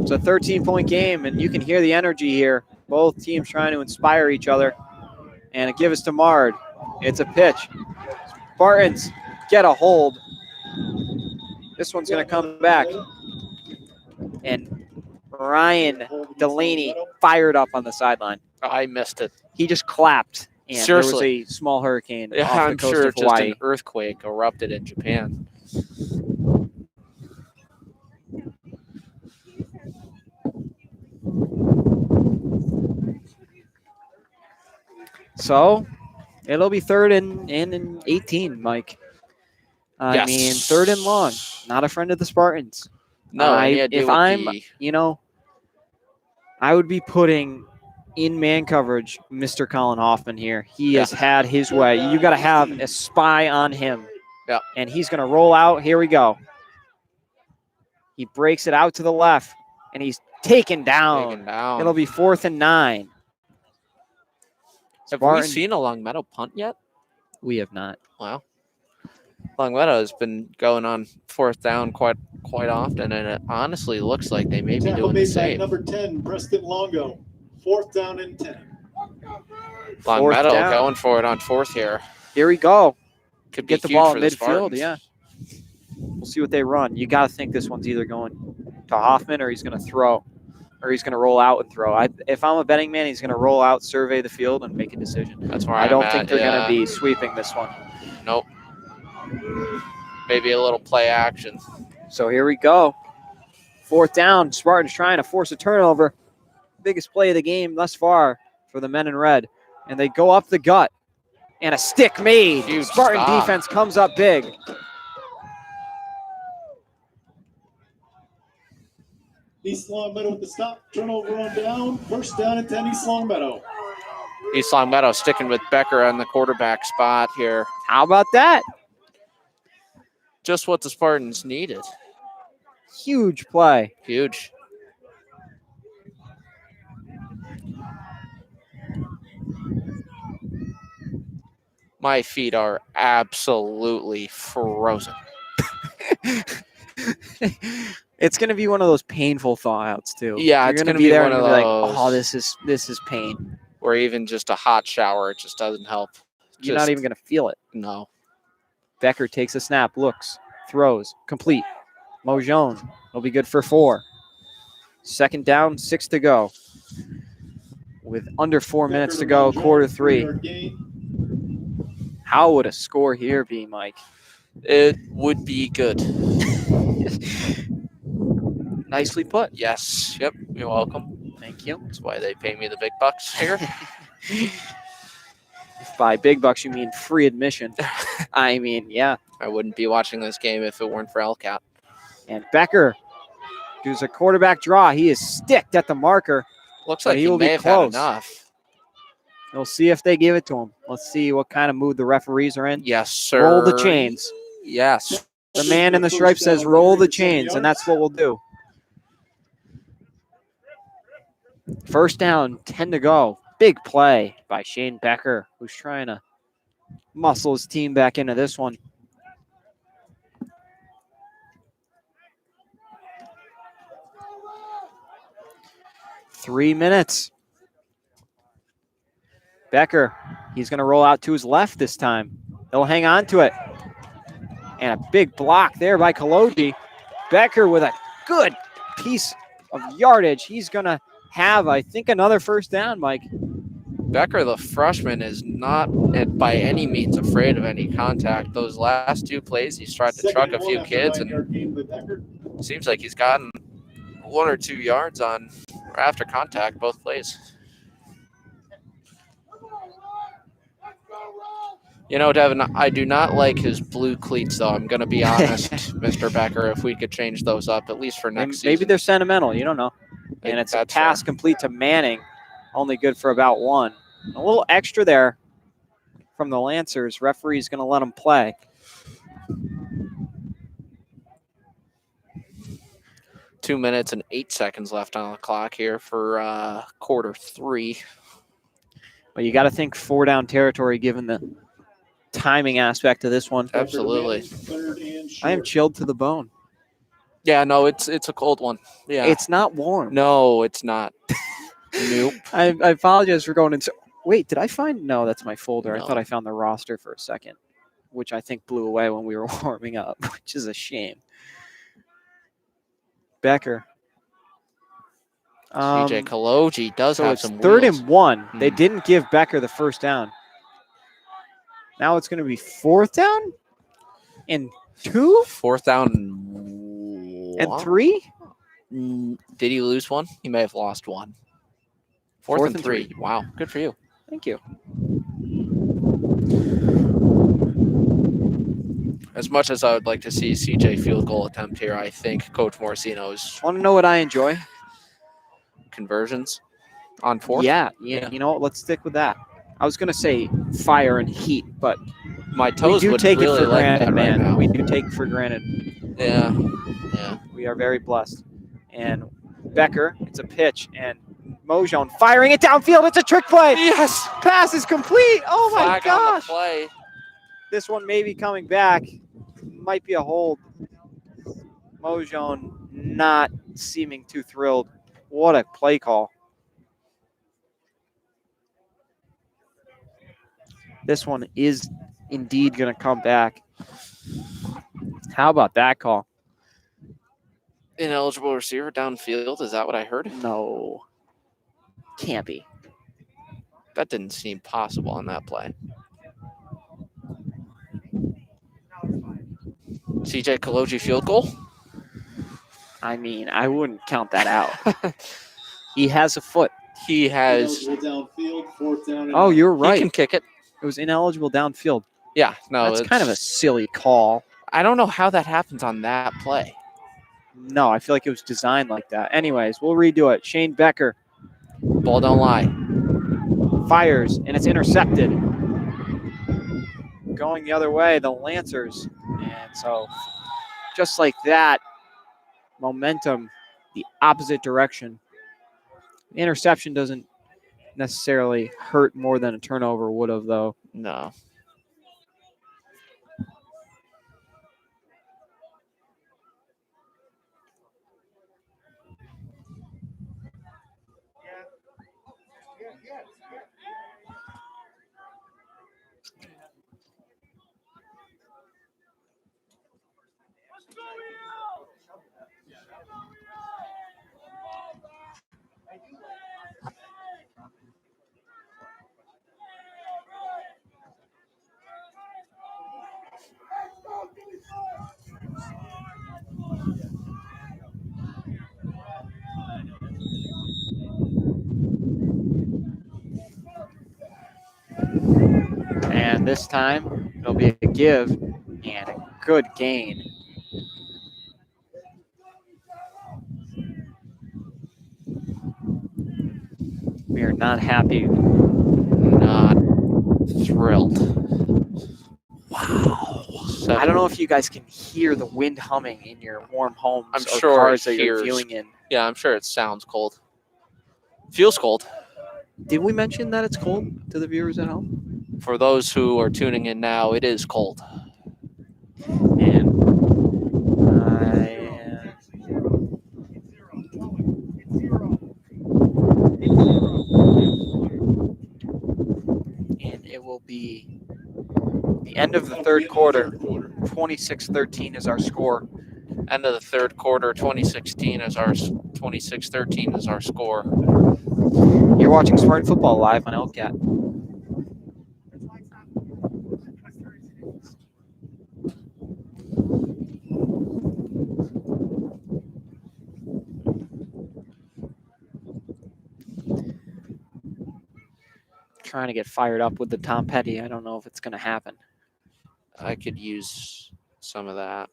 It's a 13-point game, and you can hear the energy here. Both teams trying to inspire each other. And a give is to Mard. It's a pitch. Spartans get a hold. This one's going to come back. And Ryan Delaney fired up on the sideline. I missed it. He just clapped. And Seriously. there was a small hurricane Yeah, off the I'm coast sure of just Hawaii. an earthquake erupted in Japan. So it'll be 3rd and 18, Mike. I Yes. mean, 3rd and long. Not a friend of the Spartans. No, any idea if what I'm, the- I would be putting in man coverage Mr. Colin Hoffman here. He has had his way. You got to have a spy on him. Yeah. And he's going to roll out. Here we go. He breaks it out to the left, and he's taken down. Taken down. It'll be 4th and 9. Have we seen a Longmeadow punt yet? We have not. Wow. Longmeadow has been going on 4th down quite often, and it honestly looks like they may be Tackle doing the made by same. number 10, Preston Longo. 4th down and 10. Longmeadow down. going for it on 4th here. Here we go. Could be Get the huge ball for at the midfield, Spartans. yeah. We'll see what they run. You got to think this one's either going to Hoffman or he's going to throw, or he's going to roll out and throw. If I'm a betting man, he's going to roll out, survey the field, and make a decision. That's where I I'm don't at, think they're yeah. going to be sweeping this one. Nope. Maybe a little play action. So here we go. 4th down. Spartans trying to force a turnover. Biggest play of the game thus far for the men in red. And they go up the gut. And a stick made. Huge Spartan stop. defense comes up big. East Longmeadow with the stop. Turnover on down. 1st down and 10, East Longmeadow. East Longmeadow sticking with Becker on the quarterback spot here. How about that? Just what the Spartans needed. Huge play. Huge. My feet are absolutely frozen. It's going to be one of those painful thaw-outs, too. Yeah, You're it's gonna gonna be there one and of you're those. like, oh, this is pain. Or even just a hot shower, it just doesn't help. You're not even going to feel it. No. Becker takes a snap, looks, throws, complete. Mojon will be good for 4. 2nd down, 6 to go. With under 4 minutes to go, quarter 3. How would a score here be, Mike? It would be good. Nicely put. Yes. Yep. You're welcome. Thank you. That's why they pay me the big bucks here. If by big bucks you mean free admission. I mean, yeah. I wouldn't be watching this game if it weren't for LCAT. And Becker does a quarterback draw. He is sticked at the marker. Looks But like he he will be may have close. had enough. We'll see if they give it to him. Let's see what kind of mood the referees are in. Yes, sir. Roll the chains. Yes. The man in the stripe says roll the chains, and that's what we'll do. 1st down, 10 to go. Big play by Shane Becker, who's trying to muscle his team back into this one. Three minutes. Becker, he's going to roll out to his left this time. He'll hang on to it. And a big block there by Kaloji. Becker with a good piece of yardage. He's going to have, I think, another first down, Mike. Becker, the freshman, is not by any means afraid of any contact. Those last 2 plays, he's tried to truck a few kids, and it seems like he's gotten 1 or 2 yards on or after contact both plays. You know, Devin, I do not like his blue cleats, though. I'm going to be honest, Mr. Becker, if we could change those up, at least for next season. Maybe they're sentimental. You don't know. And it's a pass complete to Manning, only good for about 1. A little extra there from the Lancers. Referee's going to let them play. Two minutes and 8 seconds left on the clock here for quarter 3. Well, you got to think 4-down territory given the timing aspect of this one. Absolutely. I am chilled to the bone. Yeah, no, it's a cold one. Yeah. It's not warm. No, it's not. Nope. I apologize for going into. Wait, did I find? No, that's my folder. No. I thought I found the roster for a second, which I think blew away when we were warming up, which is a shame. Becker. CJ Kaloji does So have it's some 3rd wheels. and 1. They didn't give Becker the first down. Now it's going to be 4th down and 2 4th down and 3. Did he lose one? He may have lost one. 4th and 3. Wow, good for you. Thank you. As much as I would like to see CJ field goal attempt here, I think Coach Morosino's Want to know what I enjoy? conversions on 4th. Yeah. You know what? Let's stick with that. I was going to say fire and heat, but My we toes do would take really it for like granted, that right man. now. We do take it for granted. Yeah. Yeah. We are very blessed. And Becker, it's a pitch, and Mojon firing it downfield. It's a trick play. Yes. Pass is complete. Oh, my Flag on the gosh. play. This one may be coming back. Might be a hold. Mojon not seeming too thrilled. What a play call. This one is indeed going to come back. How about that call? Ineligible receiver downfield. Is that what I heard? No. Can't be. That didn't seem possible on that play. CJ Kaloji field goal? I mean, I wouldn't count that out. He has a foot. He has. Downfield, 4th down. Oh, you're He right. can kick it. It was ineligible downfield. Yeah, no. That's kind of a silly call. I don't know how that happens on that play. No, I feel like it was designed like that. Anyways, we'll redo it. Shane Becker Ball don't lie. fires, and it's intercepted. Going the other way, the Lancers. And so, just like that, momentum, the opposite direction. The interception doesn't necessarily hurt more than a turnover would have, though. No. And this time, it'll be a give and a good gain. We are not happy. Not thrilled. Wow. I don't know if you guys can hear the wind humming in your warm homes I'm or sure cars it that you're hears. viewing in. Yeah, I'm sure it sounds cold. Feels cold. Did we mention that it's cold to the viewers at home? For those who are tuning in now, it is cold. And be the end of the third quarter. 26-13 is our score. End of the third quarter, 26-13 is our score. You're watching Spartan Football live on LCAT. Trying to get fired up with the Tom Petty. I don't know if it's going to happen. I could use some of that.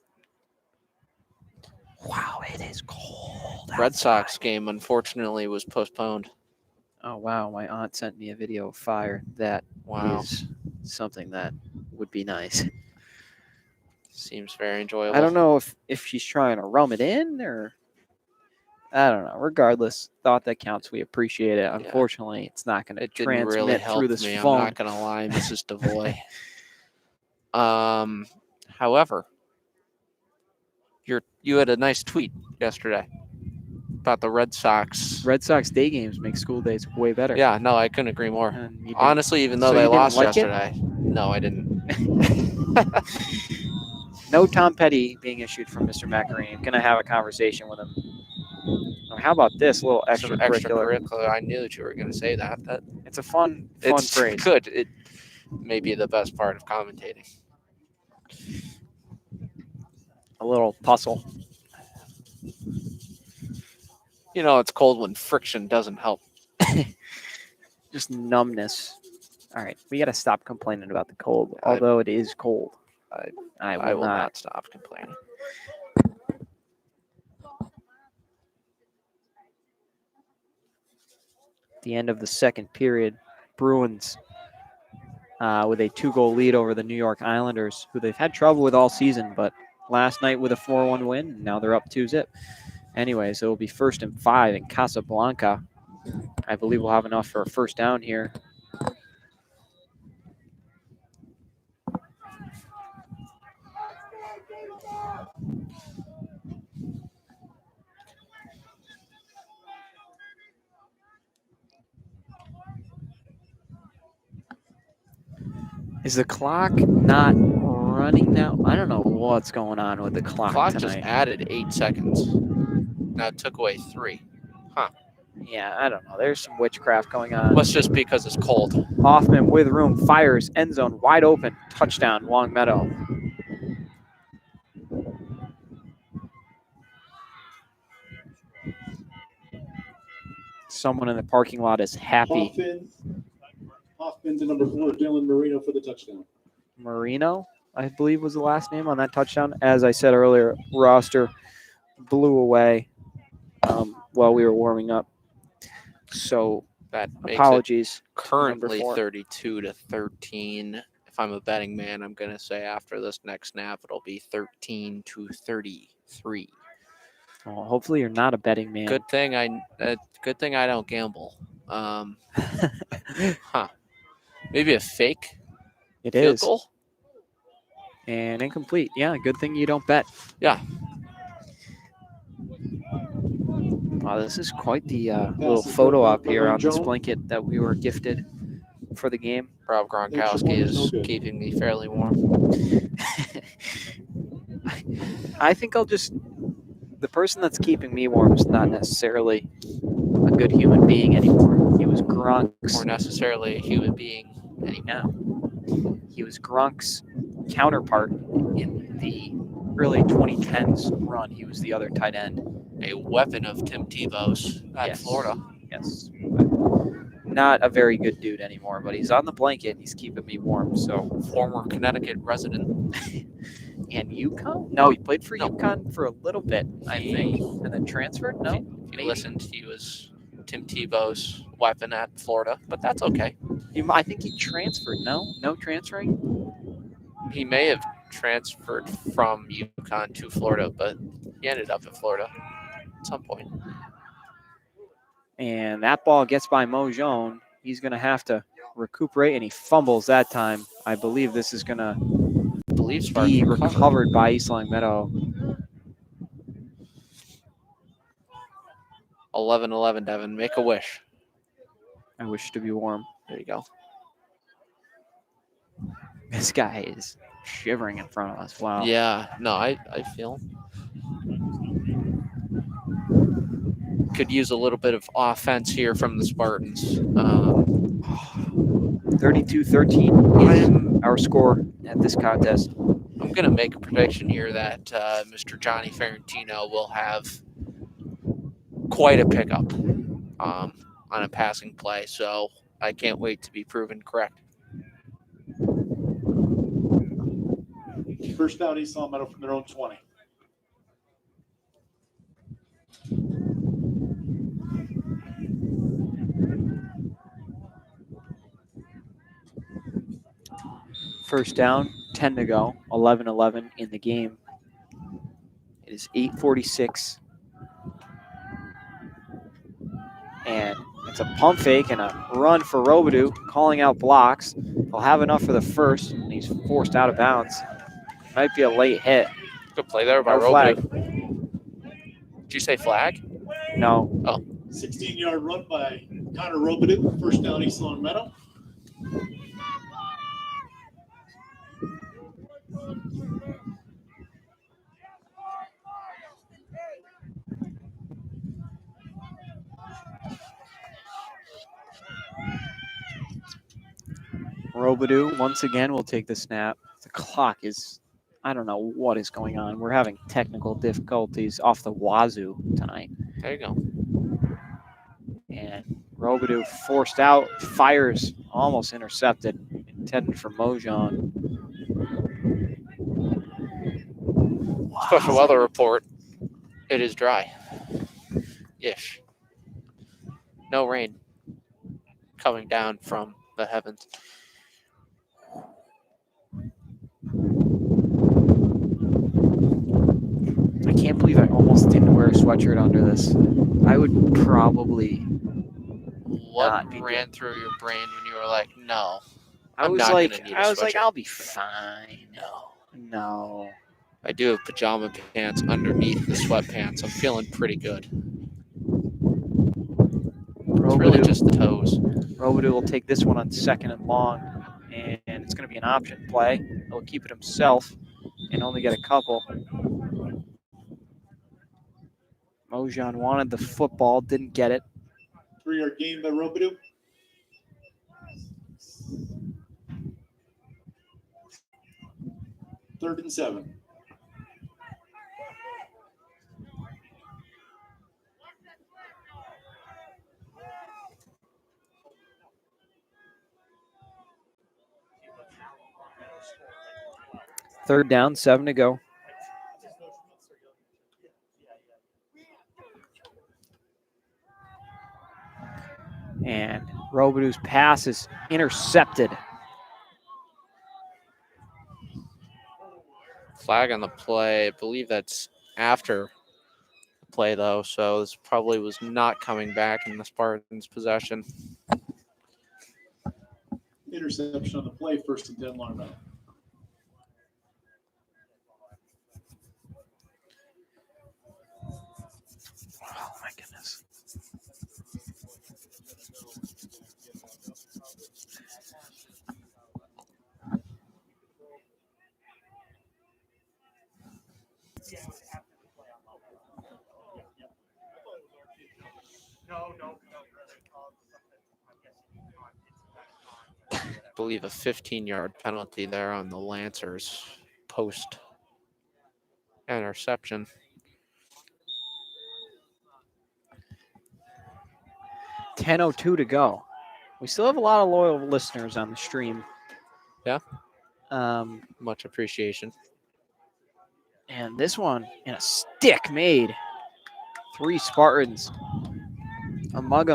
Wow, it is cold. Red Sox outside. game, unfortunately, was postponed. Oh, wow. My aunt sent me a video of fire. That Wow. is something that would be nice. Seems very enjoyable. I don't know if she's trying to rum it in or I don't know. Regardless, thought that counts. We appreciate it. Unfortunately, it's not going to It didn't transmit really help through this me. phone. I'm not going to lie, Mrs. Devoy. However, you had a nice tweet yesterday about the Red Sox. Red Sox day games make school days way better. Yeah, no, I couldn't agree more. And you didn't- Honestly, even though So they you didn't lost like it? yesterday. No, I didn't. No Tom Petty being issued from Mr. Macarini. I'm going to have a conversation with him. Oh, how about this little Some extracurricular? extracurricular. I knew that you were going to say that. It's a fun It's phrase. good. It may be the best part of commentating. A little tussle. You know, it's cold when friction doesn't help. Just numbness. All right, we got to stop complaining about the cold, I- although it is cold. I I will not stop complaining. The end of the second period, Bruins with a 2-goal lead over the New York Islanders, who they've had trouble with all season, but last night with a 4-1 win, and now they're up 2-0. Anyways, it will be 1st and 5 in Casablanca. I believe we'll have enough for a first down here. Is the clock not running now? I don't know what's going on with the clock Clock tonight. just added 8 seconds. Now it took away 3. Yeah, I don't know. There's some witchcraft going on. Must just because it's cold. Hoffman with room, fires, end zone, wide open, touchdown, Longmeadow. Someone in the parking lot is happy. Hoffman to number 4, Dylan Marino for the touchdown. Marino, I believe, was the last name on that touchdown. As I said earlier, roster blew away while we were warming up. So That makes apologies. it currently number 4. 32-13. If I'm a betting man, I'm going to say after this next snap, it'll be 13-33. Well, hopefully you're not a betting man. Good thing I don't gamble. Maybe a fake It field is. goal? And incomplete. Yeah, good thing you don't bet. Yeah. Wow, this is quite the little photo op here on this blanket that we were gifted for the game. Rob Gronkowski is keeping me fairly warm. I think the person that's keeping me warm is not necessarily a good human being anymore. He was Gronk's. Or necessarily a human being anymore. Yeah. He was Gronk's counterpart in the early 2010s run. He was the other tight end. A weapon of Tim Tebow's at Florida. Yes. Not a very good dude anymore, but he's on the blanket and he's keeping me warm. So Former Connecticut resident. And UConn? No, he played for No. UConn for a little bit, I think, and then transferred. No, If you listened, he was Tim Tebow's weapon at Florida, but that's okay. I think he transferred. No transferring. He may have transferred from UConn to Florida, but he ended up in Florida at some point. And that ball gets by Mojon. He's going to have to recuperate, and he fumbles that time. I believe this is going to be recovered by East Longmeadow. 11-11, Devin. Make a wish. I wish to be warm. There you go. This guy is shivering in front of us. Wow. Yeah, no, I feel could use a little bit of offense here from the Spartans. 32-13 is our score at this contest. I'm going to make a prediction here that Mr. Johnny Ferrantino will have quite a pickup on a passing play, so I can't wait to be proven correct. First down, East Longmeadow from their own 20. First down, 10 to go, 11-11 in the game. It is 8:46. And it's a pump fake and a run for Robidoux, calling out blocks. He'll have enough for the first, and he's forced out of bounds. Might be a late hit. Good play there by No flag. Robidoux. Did you say flag? No. 16-yard run by Connor Robidoux. First down, East Longmeadow. Robidoux once again will take the snap. The clock is, I don't know what is going on. We're having technical difficulties off the wazoo tonight. There you go. And Robidoux forced out, fires, almost intercepted, intended for Mojan. Special weather report. It is dry. Ish. No rain coming down from the heavens. I can't believe I almost didn't wear a sweatshirt under this. I would probably What not be ran through your brain when you were like, no, I I'm was not like, gonna need a I was like, sweatshirt. I'll be fine. No. I do have pajama pants underneath the sweatpants. I'm feeling pretty good. It's really just the toes. Robidoux will take this one on 2nd and long, and it's going to be an option play. He'll keep it himself and only get a couple. Mojan wanted the football, didn't get it. 3-yard gain by Robidoux. Third and 7. Third down, 7 to go. And Robidoux's pass is intercepted. Flag on the play. I believe that's after the play, though, so this probably was not coming back in the Spartans' possession. Interception on the play, 1st and 10 Longmeadow. Oh, my goodness. I believe a 15-yard penalty there on the Lancers post interception. $10:02 to go. We still have a lot of loyal listeners on the stream. Yeah. Much appreciation. And this one in a stick made. 3 Spartans. Among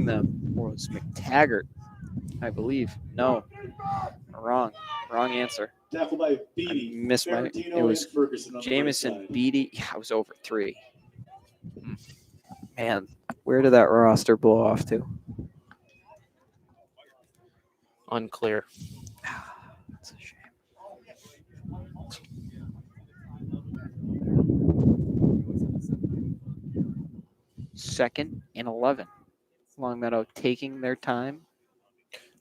them was McTaggart, I believe. No, wrong answer. Tackled by Beatty. Missed my. Ferrantino It was and Ferguson on the right Jamison, side. Beatty. Yeah, I was over 3. Man, where did that roster blow off to? Unclear. That's a shame. Second and 11. Longmeadow taking their time.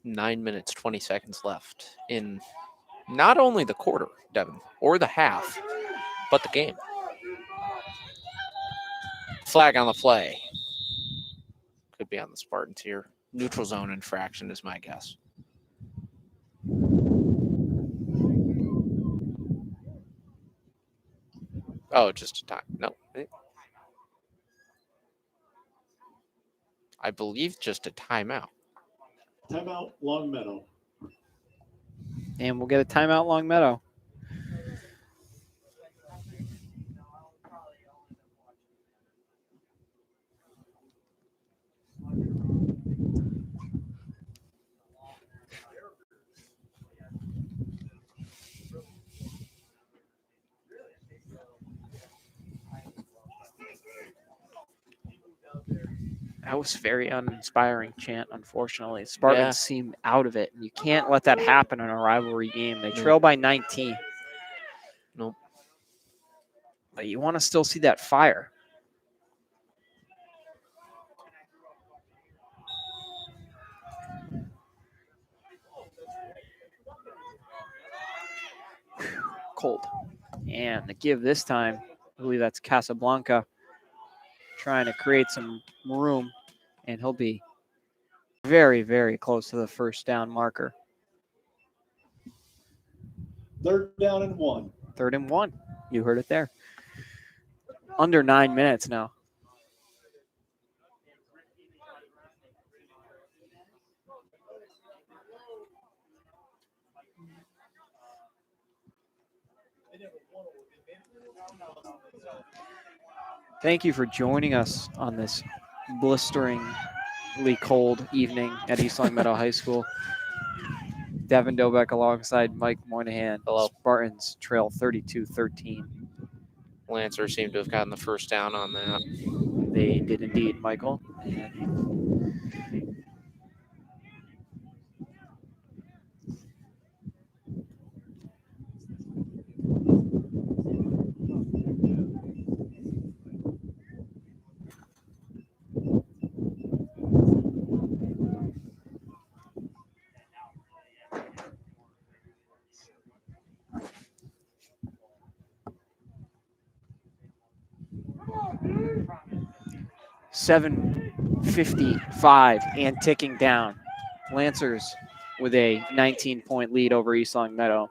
9 minutes, 20 seconds left in not only the quarter, Devin, or the half, but the game. Flag on the play. Could be on the Spartans here. Neutral zone infraction is my guess. Oh, just a time. No. I believe just a timeout. Timeout, Longmeadow. And we'll get a timeout, Longmeadow. That was very uninspiring chant, unfortunately. Spartans seem out of it. And you can't let that happen in a rivalry game. They trail by 19. Nope. But you want to still see that fire. Cold. And the give this time, I believe that's Casablanca trying to create some room, and he'll be very, very close to the first down marker. 3rd down and 1. 3rd and 1. You heard it there. Under 9 minutes now. Thank you for joining us on this blisteringly cold evening at East Longmeadow High School. Devin Dobeck alongside Mike Moynihan. Hello. Spartans trail 32-13. Lancer seemed to have gotten the first down on that. They did indeed, Michael. .755 and ticking down. Lancers with a 19-point lead over East Longmeadow.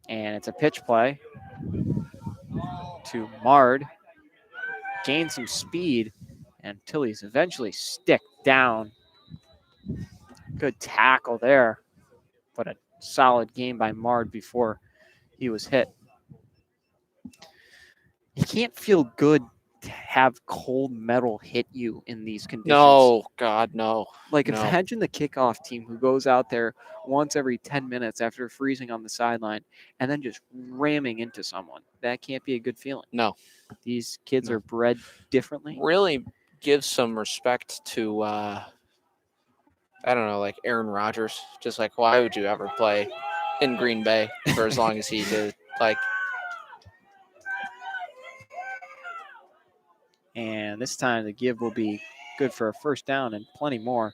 And it's a pitch play to Mard. Gain some speed until he's eventually stick down. Good tackle there, but a solid game by Mard before he was hit. You can't feel good to have cold metal hit you in these conditions. No, God, no. Like, No. imagine the kickoff team who goes out there once every 10 minutes after freezing on the sideline and then just ramming into someone. That can't be a good feeling. No. These kids are bred differently. Really give some respect to, I don't know, like Aaron Rodgers. Just like, why would you ever play in Green Bay for as long as he did? Like, And this time the give will be good for a first down and plenty more.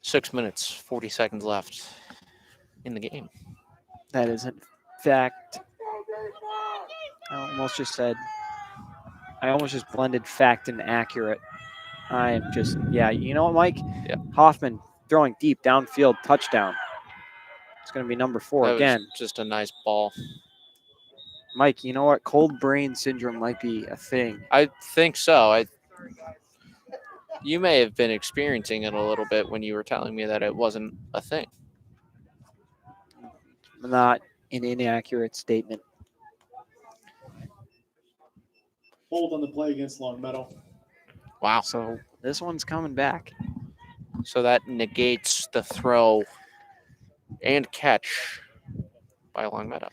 .6 minutes, 40 seconds left in the game. That is, in fact, I almost just blended fact and accurate. I am just, you know what, Mike? Yeah. Hoffman throwing deep downfield touchdown. It's going to be number 4 That again. was just a nice ball. Mike, you know what? Cold brain syndrome might be a thing. I think so. You may have been experiencing it a little bit when you were telling me that it wasn't a thing. Not an inaccurate statement. Hold on the play against Longmeadow. Wow. So this one's coming back. So that negates the throw and catch by Longmeadow.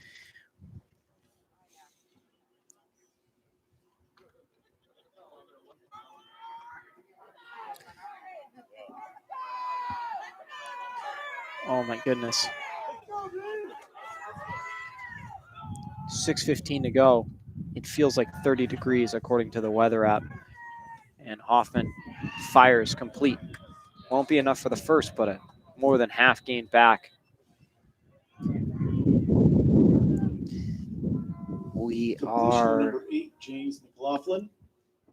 Oh my goodness. 6:15 to go. It feels like 30 degrees according to the weather app. And Hoffman fires complete. Won't be enough for the first, but more than half gained back. We Completion are number 8, James McLaughlin.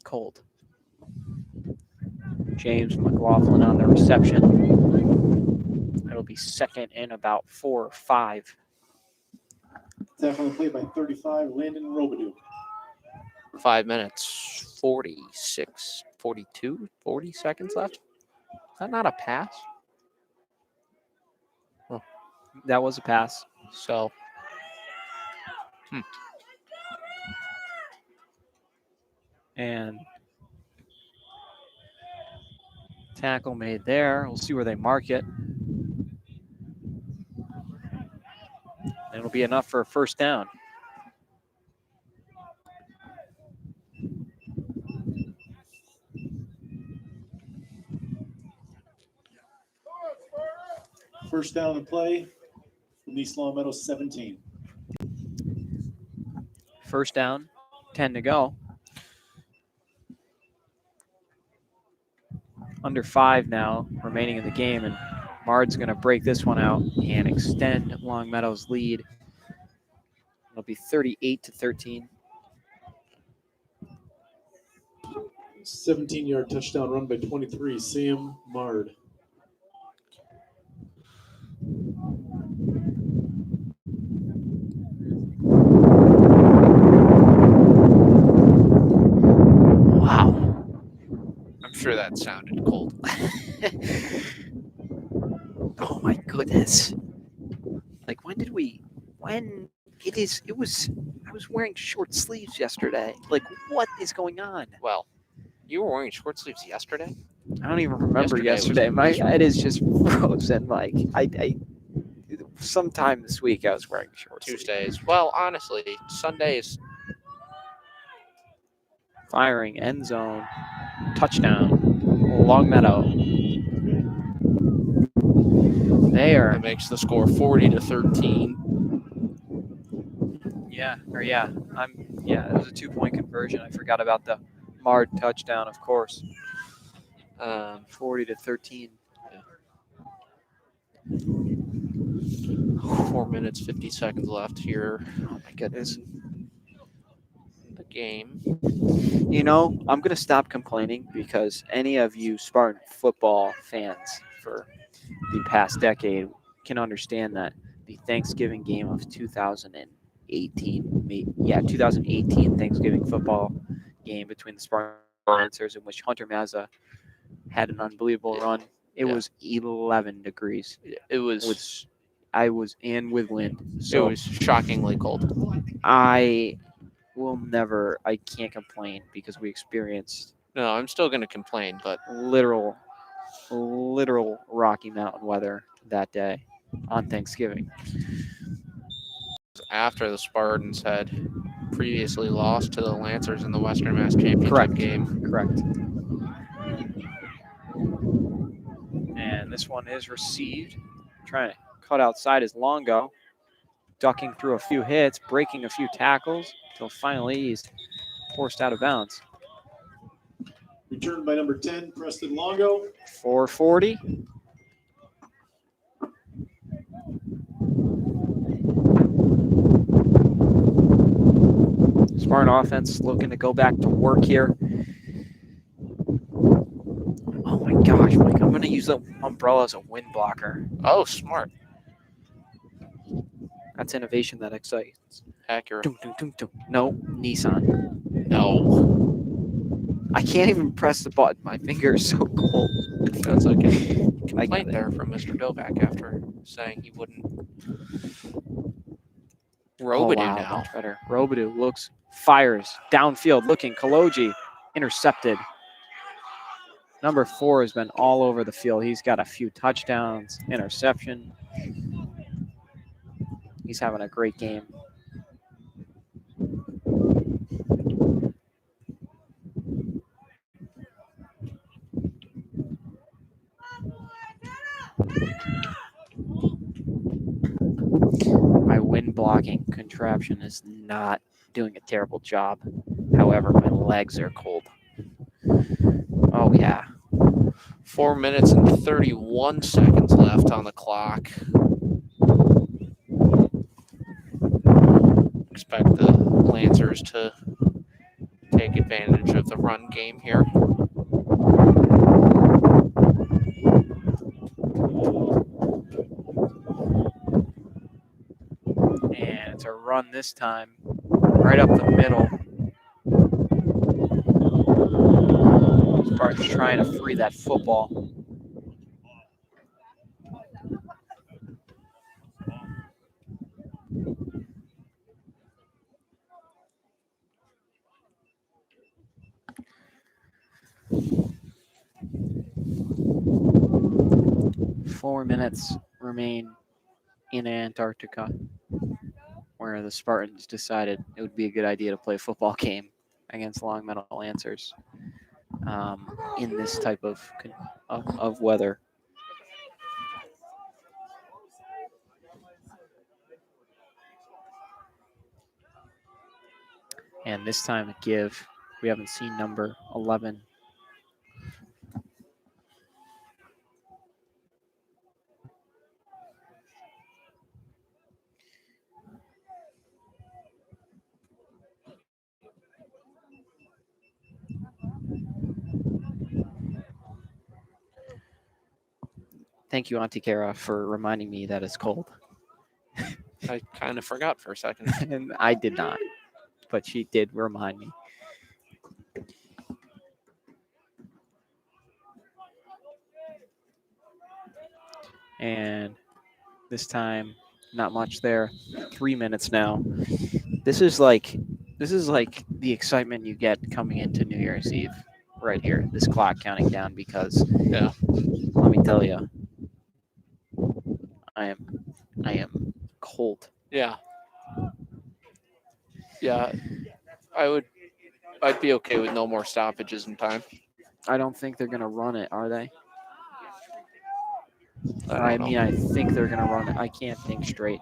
cold. James McLaughlin on the reception. It'll be second in about 4 or 5. Tackle on the play by 35, Landon Robidoux. 5 minutes, 46, 42, 40 seconds left. Is that not a pass? That was a pass. So, And tackle made there. We'll see where they mark it. It'll be enough for a first down. First down in play from East Longmeadow 17. First down, 10 to go. Under 5 now remaining in the game, and Mard's going to break this one out and extend Longmeadow's lead. It'll be 38-13. 17-yard touchdown run by 23, Sam Mard. Wow. I'm sure that sounded cold. Oh my goodness. Like I was wearing short sleeves yesterday. Like what is going on? Well, you were wearing short sleeves yesterday? I don't even remember Yesterday yesterday. My head is just frozen. Like I sometime this week I was wearing short sleeves. Tuesdays. Well, honestly, Sundays. Firing end zone. Touchdown. Longmeadow. There. That makes the score 40-13. Yeah. It was a 2-point conversion. I forgot about the Mard touchdown, of course. 40-13. 4 minutes, 50 seconds left here. Oh my goodness. in the game. You know, I'm going to stop complaining because any of you Spartan football fans for the past decade can understand that the Thanksgiving game of 2018 Thanksgiving football game between the Spartans and Lancers, in which Hunter Mazza had an unbelievable run. It was 11 degrees. It was with wind. So it was shockingly cold. I can't complain because we experienced No, I'm still going to complain, but literal Rocky Mountain weather that day on Thanksgiving. after the Spartans had previously lost to the Lancers in the Western Mass Championship game. Correct. And this one is received. Trying to cut outside is Longo. Ducking through a few hits, breaking a few tackles, until finally he's forced out of bounds. Returned by number 10, Preston Longo. 440. Spartan offense looking to go back to work here. Oh my gosh, Mike, I'm going to use the umbrella as a wind blocker. Oh, smart. That's innovation that excites. Accurate. Dum, dum, dum, dum. No, Nissan. No. I can't even press the button. My finger is so cold. That's okay. I Complaint got it. there from Mr. Dovac after saying he wouldn't. Robidoux now. Much better. Robidoux looks, fires, downfield looking. Kaloji intercepted. Number 4 has been all over the field. He's got a few touchdowns, interception. He's having a great game. blocking contraption is not doing a terrible job. However, my legs are cold. Oh, yeah. 4 minutes and 31 seconds left on the clock. Expect the Lancers to take advantage of the run game here. And it's a run this time, right up the middle. Spartans trying to free that football. Four minutes remain in Antarctica, where the Spartans decided it would be a good idea to play a football game against Longmeadow Lancers in this type of weather. And this time a give. We haven't seen number 11. Thank you, Auntie Kara, for reminding me that it's cold. I kind of forgot for a second. And I did not, but she did remind me. And this time, not much there. 3 minutes now. This is like the excitement you get coming into New Year's Eve right here. This clock counting down because Yeah. let me tell you, I am cold. Yeah. Yeah. I'd be okay with no more stoppages in time. I don't think they're gonna run it, are they? I don't know. I think they're gonna run it. I can't think straight.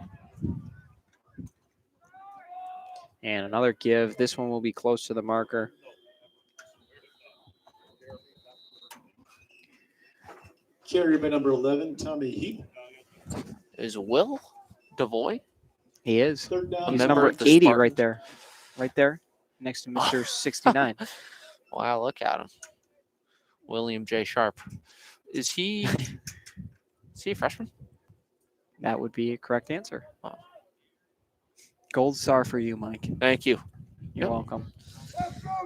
And another give. This one will be close to the marker. Carrier by number 11, Tommy Heap. Is Will Devoy? He is. Third down. He's member number of the 80 Spartans. right there, next to Mr. 69. Wow, look at him. William J. Sharp. Is he a freshman? That would be a correct answer. Oh. Gold star for you, Mike. Thank you. You're Yep. welcome.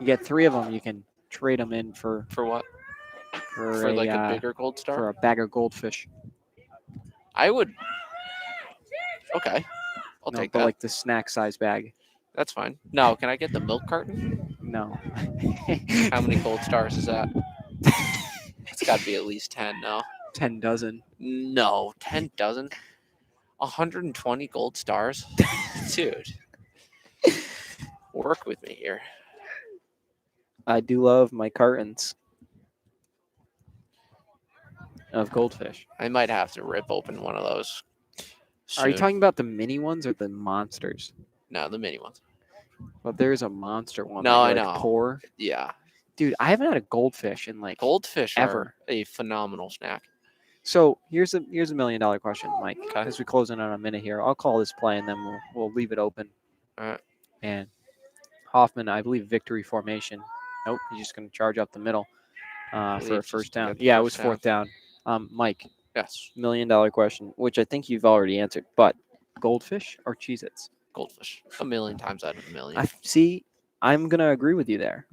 You get 3 of them. You can trade them in for For a, like a bigger gold star? for a bag of goldfish. I would. Okay. I'll No, take but that. like the snack size bag. That's fine. No, can I get the milk carton? No. How many gold stars is that? It's got to be at least 10, no? 10 dozen. No, 10 dozen? 120 gold stars? Dude. Work with me here. I do love my cartons of goldfish. I might have to rip open one of those. Are you soon. talking about the mini ones or the monsters? No, the mini ones. Well, there's a monster one. No, that I you, like, know. Pour. Yeah. Dude, I haven't had a goldfish in like Goldfish ever. are a phenomenal snack. So here's a $1 million question, Mike. Okay. As we close in on a minute here, I'll call this play and then we'll leave it open. All right. And Hoffman, I believe victory formation. Nope, he's just going to charge up the middle for a believe first just down. get the Yeah, it first was fourth down. Mike, Yes. $1 million question, which I think you've already answered. But goldfish or Cheez-Its? Goldfish. A million times out of a million. I see. I'm going to agree with you there.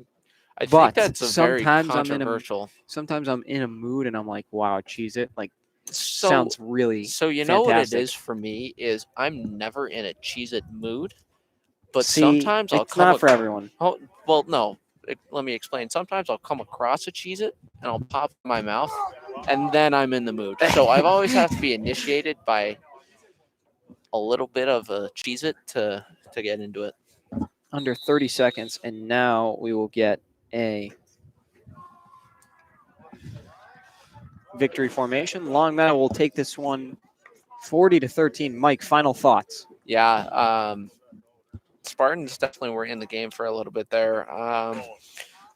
I but think that's a very sometimes controversial. Sometimes I'm in a mood and I'm like, wow, Cheez-It. Like, So, sounds really so you know fantastic. what it is for me is I'm never in a Cheez-It mood, but See, sometimes I'll it's come. not for everyone. Oh, well, no. Let me explain. Sometimes I'll come across a Cheez-It and I'll pop in my mouth, and then I'm in the mood. So I've always have to be initiated by a little bit of a Cheez-It to get into it. Under 30 seconds, and now we will get a victory formation. Longmeadow will take this one 40-13. Mike, final thoughts. Yeah, Spartans definitely were in the game for a little bit there.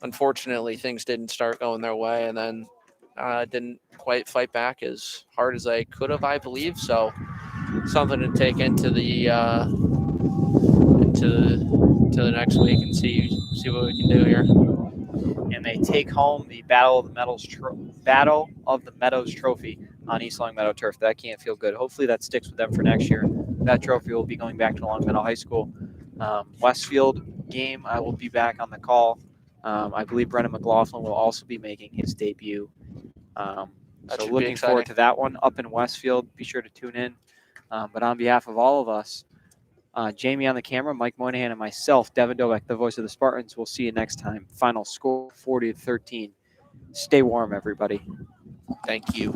Unfortunately, things didn't start going their way, and then didn't quite fight back as hard as they could have, I believe. So something to take into the to the next week and see what we can do here. And they take home the Battle of the Meadows trophy on East Longmeadow turf. That can't feel good. Hopefully that sticks with them for next year. That trophy will be going back to Longmeadow High School. Westfield game, I will be back on the call. I believe Brennan McLaughlin will also be making his debut. That So should be looking exciting. forward to that one up in Westfield. Be sure to tune in. But on behalf of all of us, Jamie on the camera, Mike Moynihan, and myself, Devin Dobek, the voice of the Spartans. We'll see you next time. Final score 40-13. Stay warm, everybody. Thank you.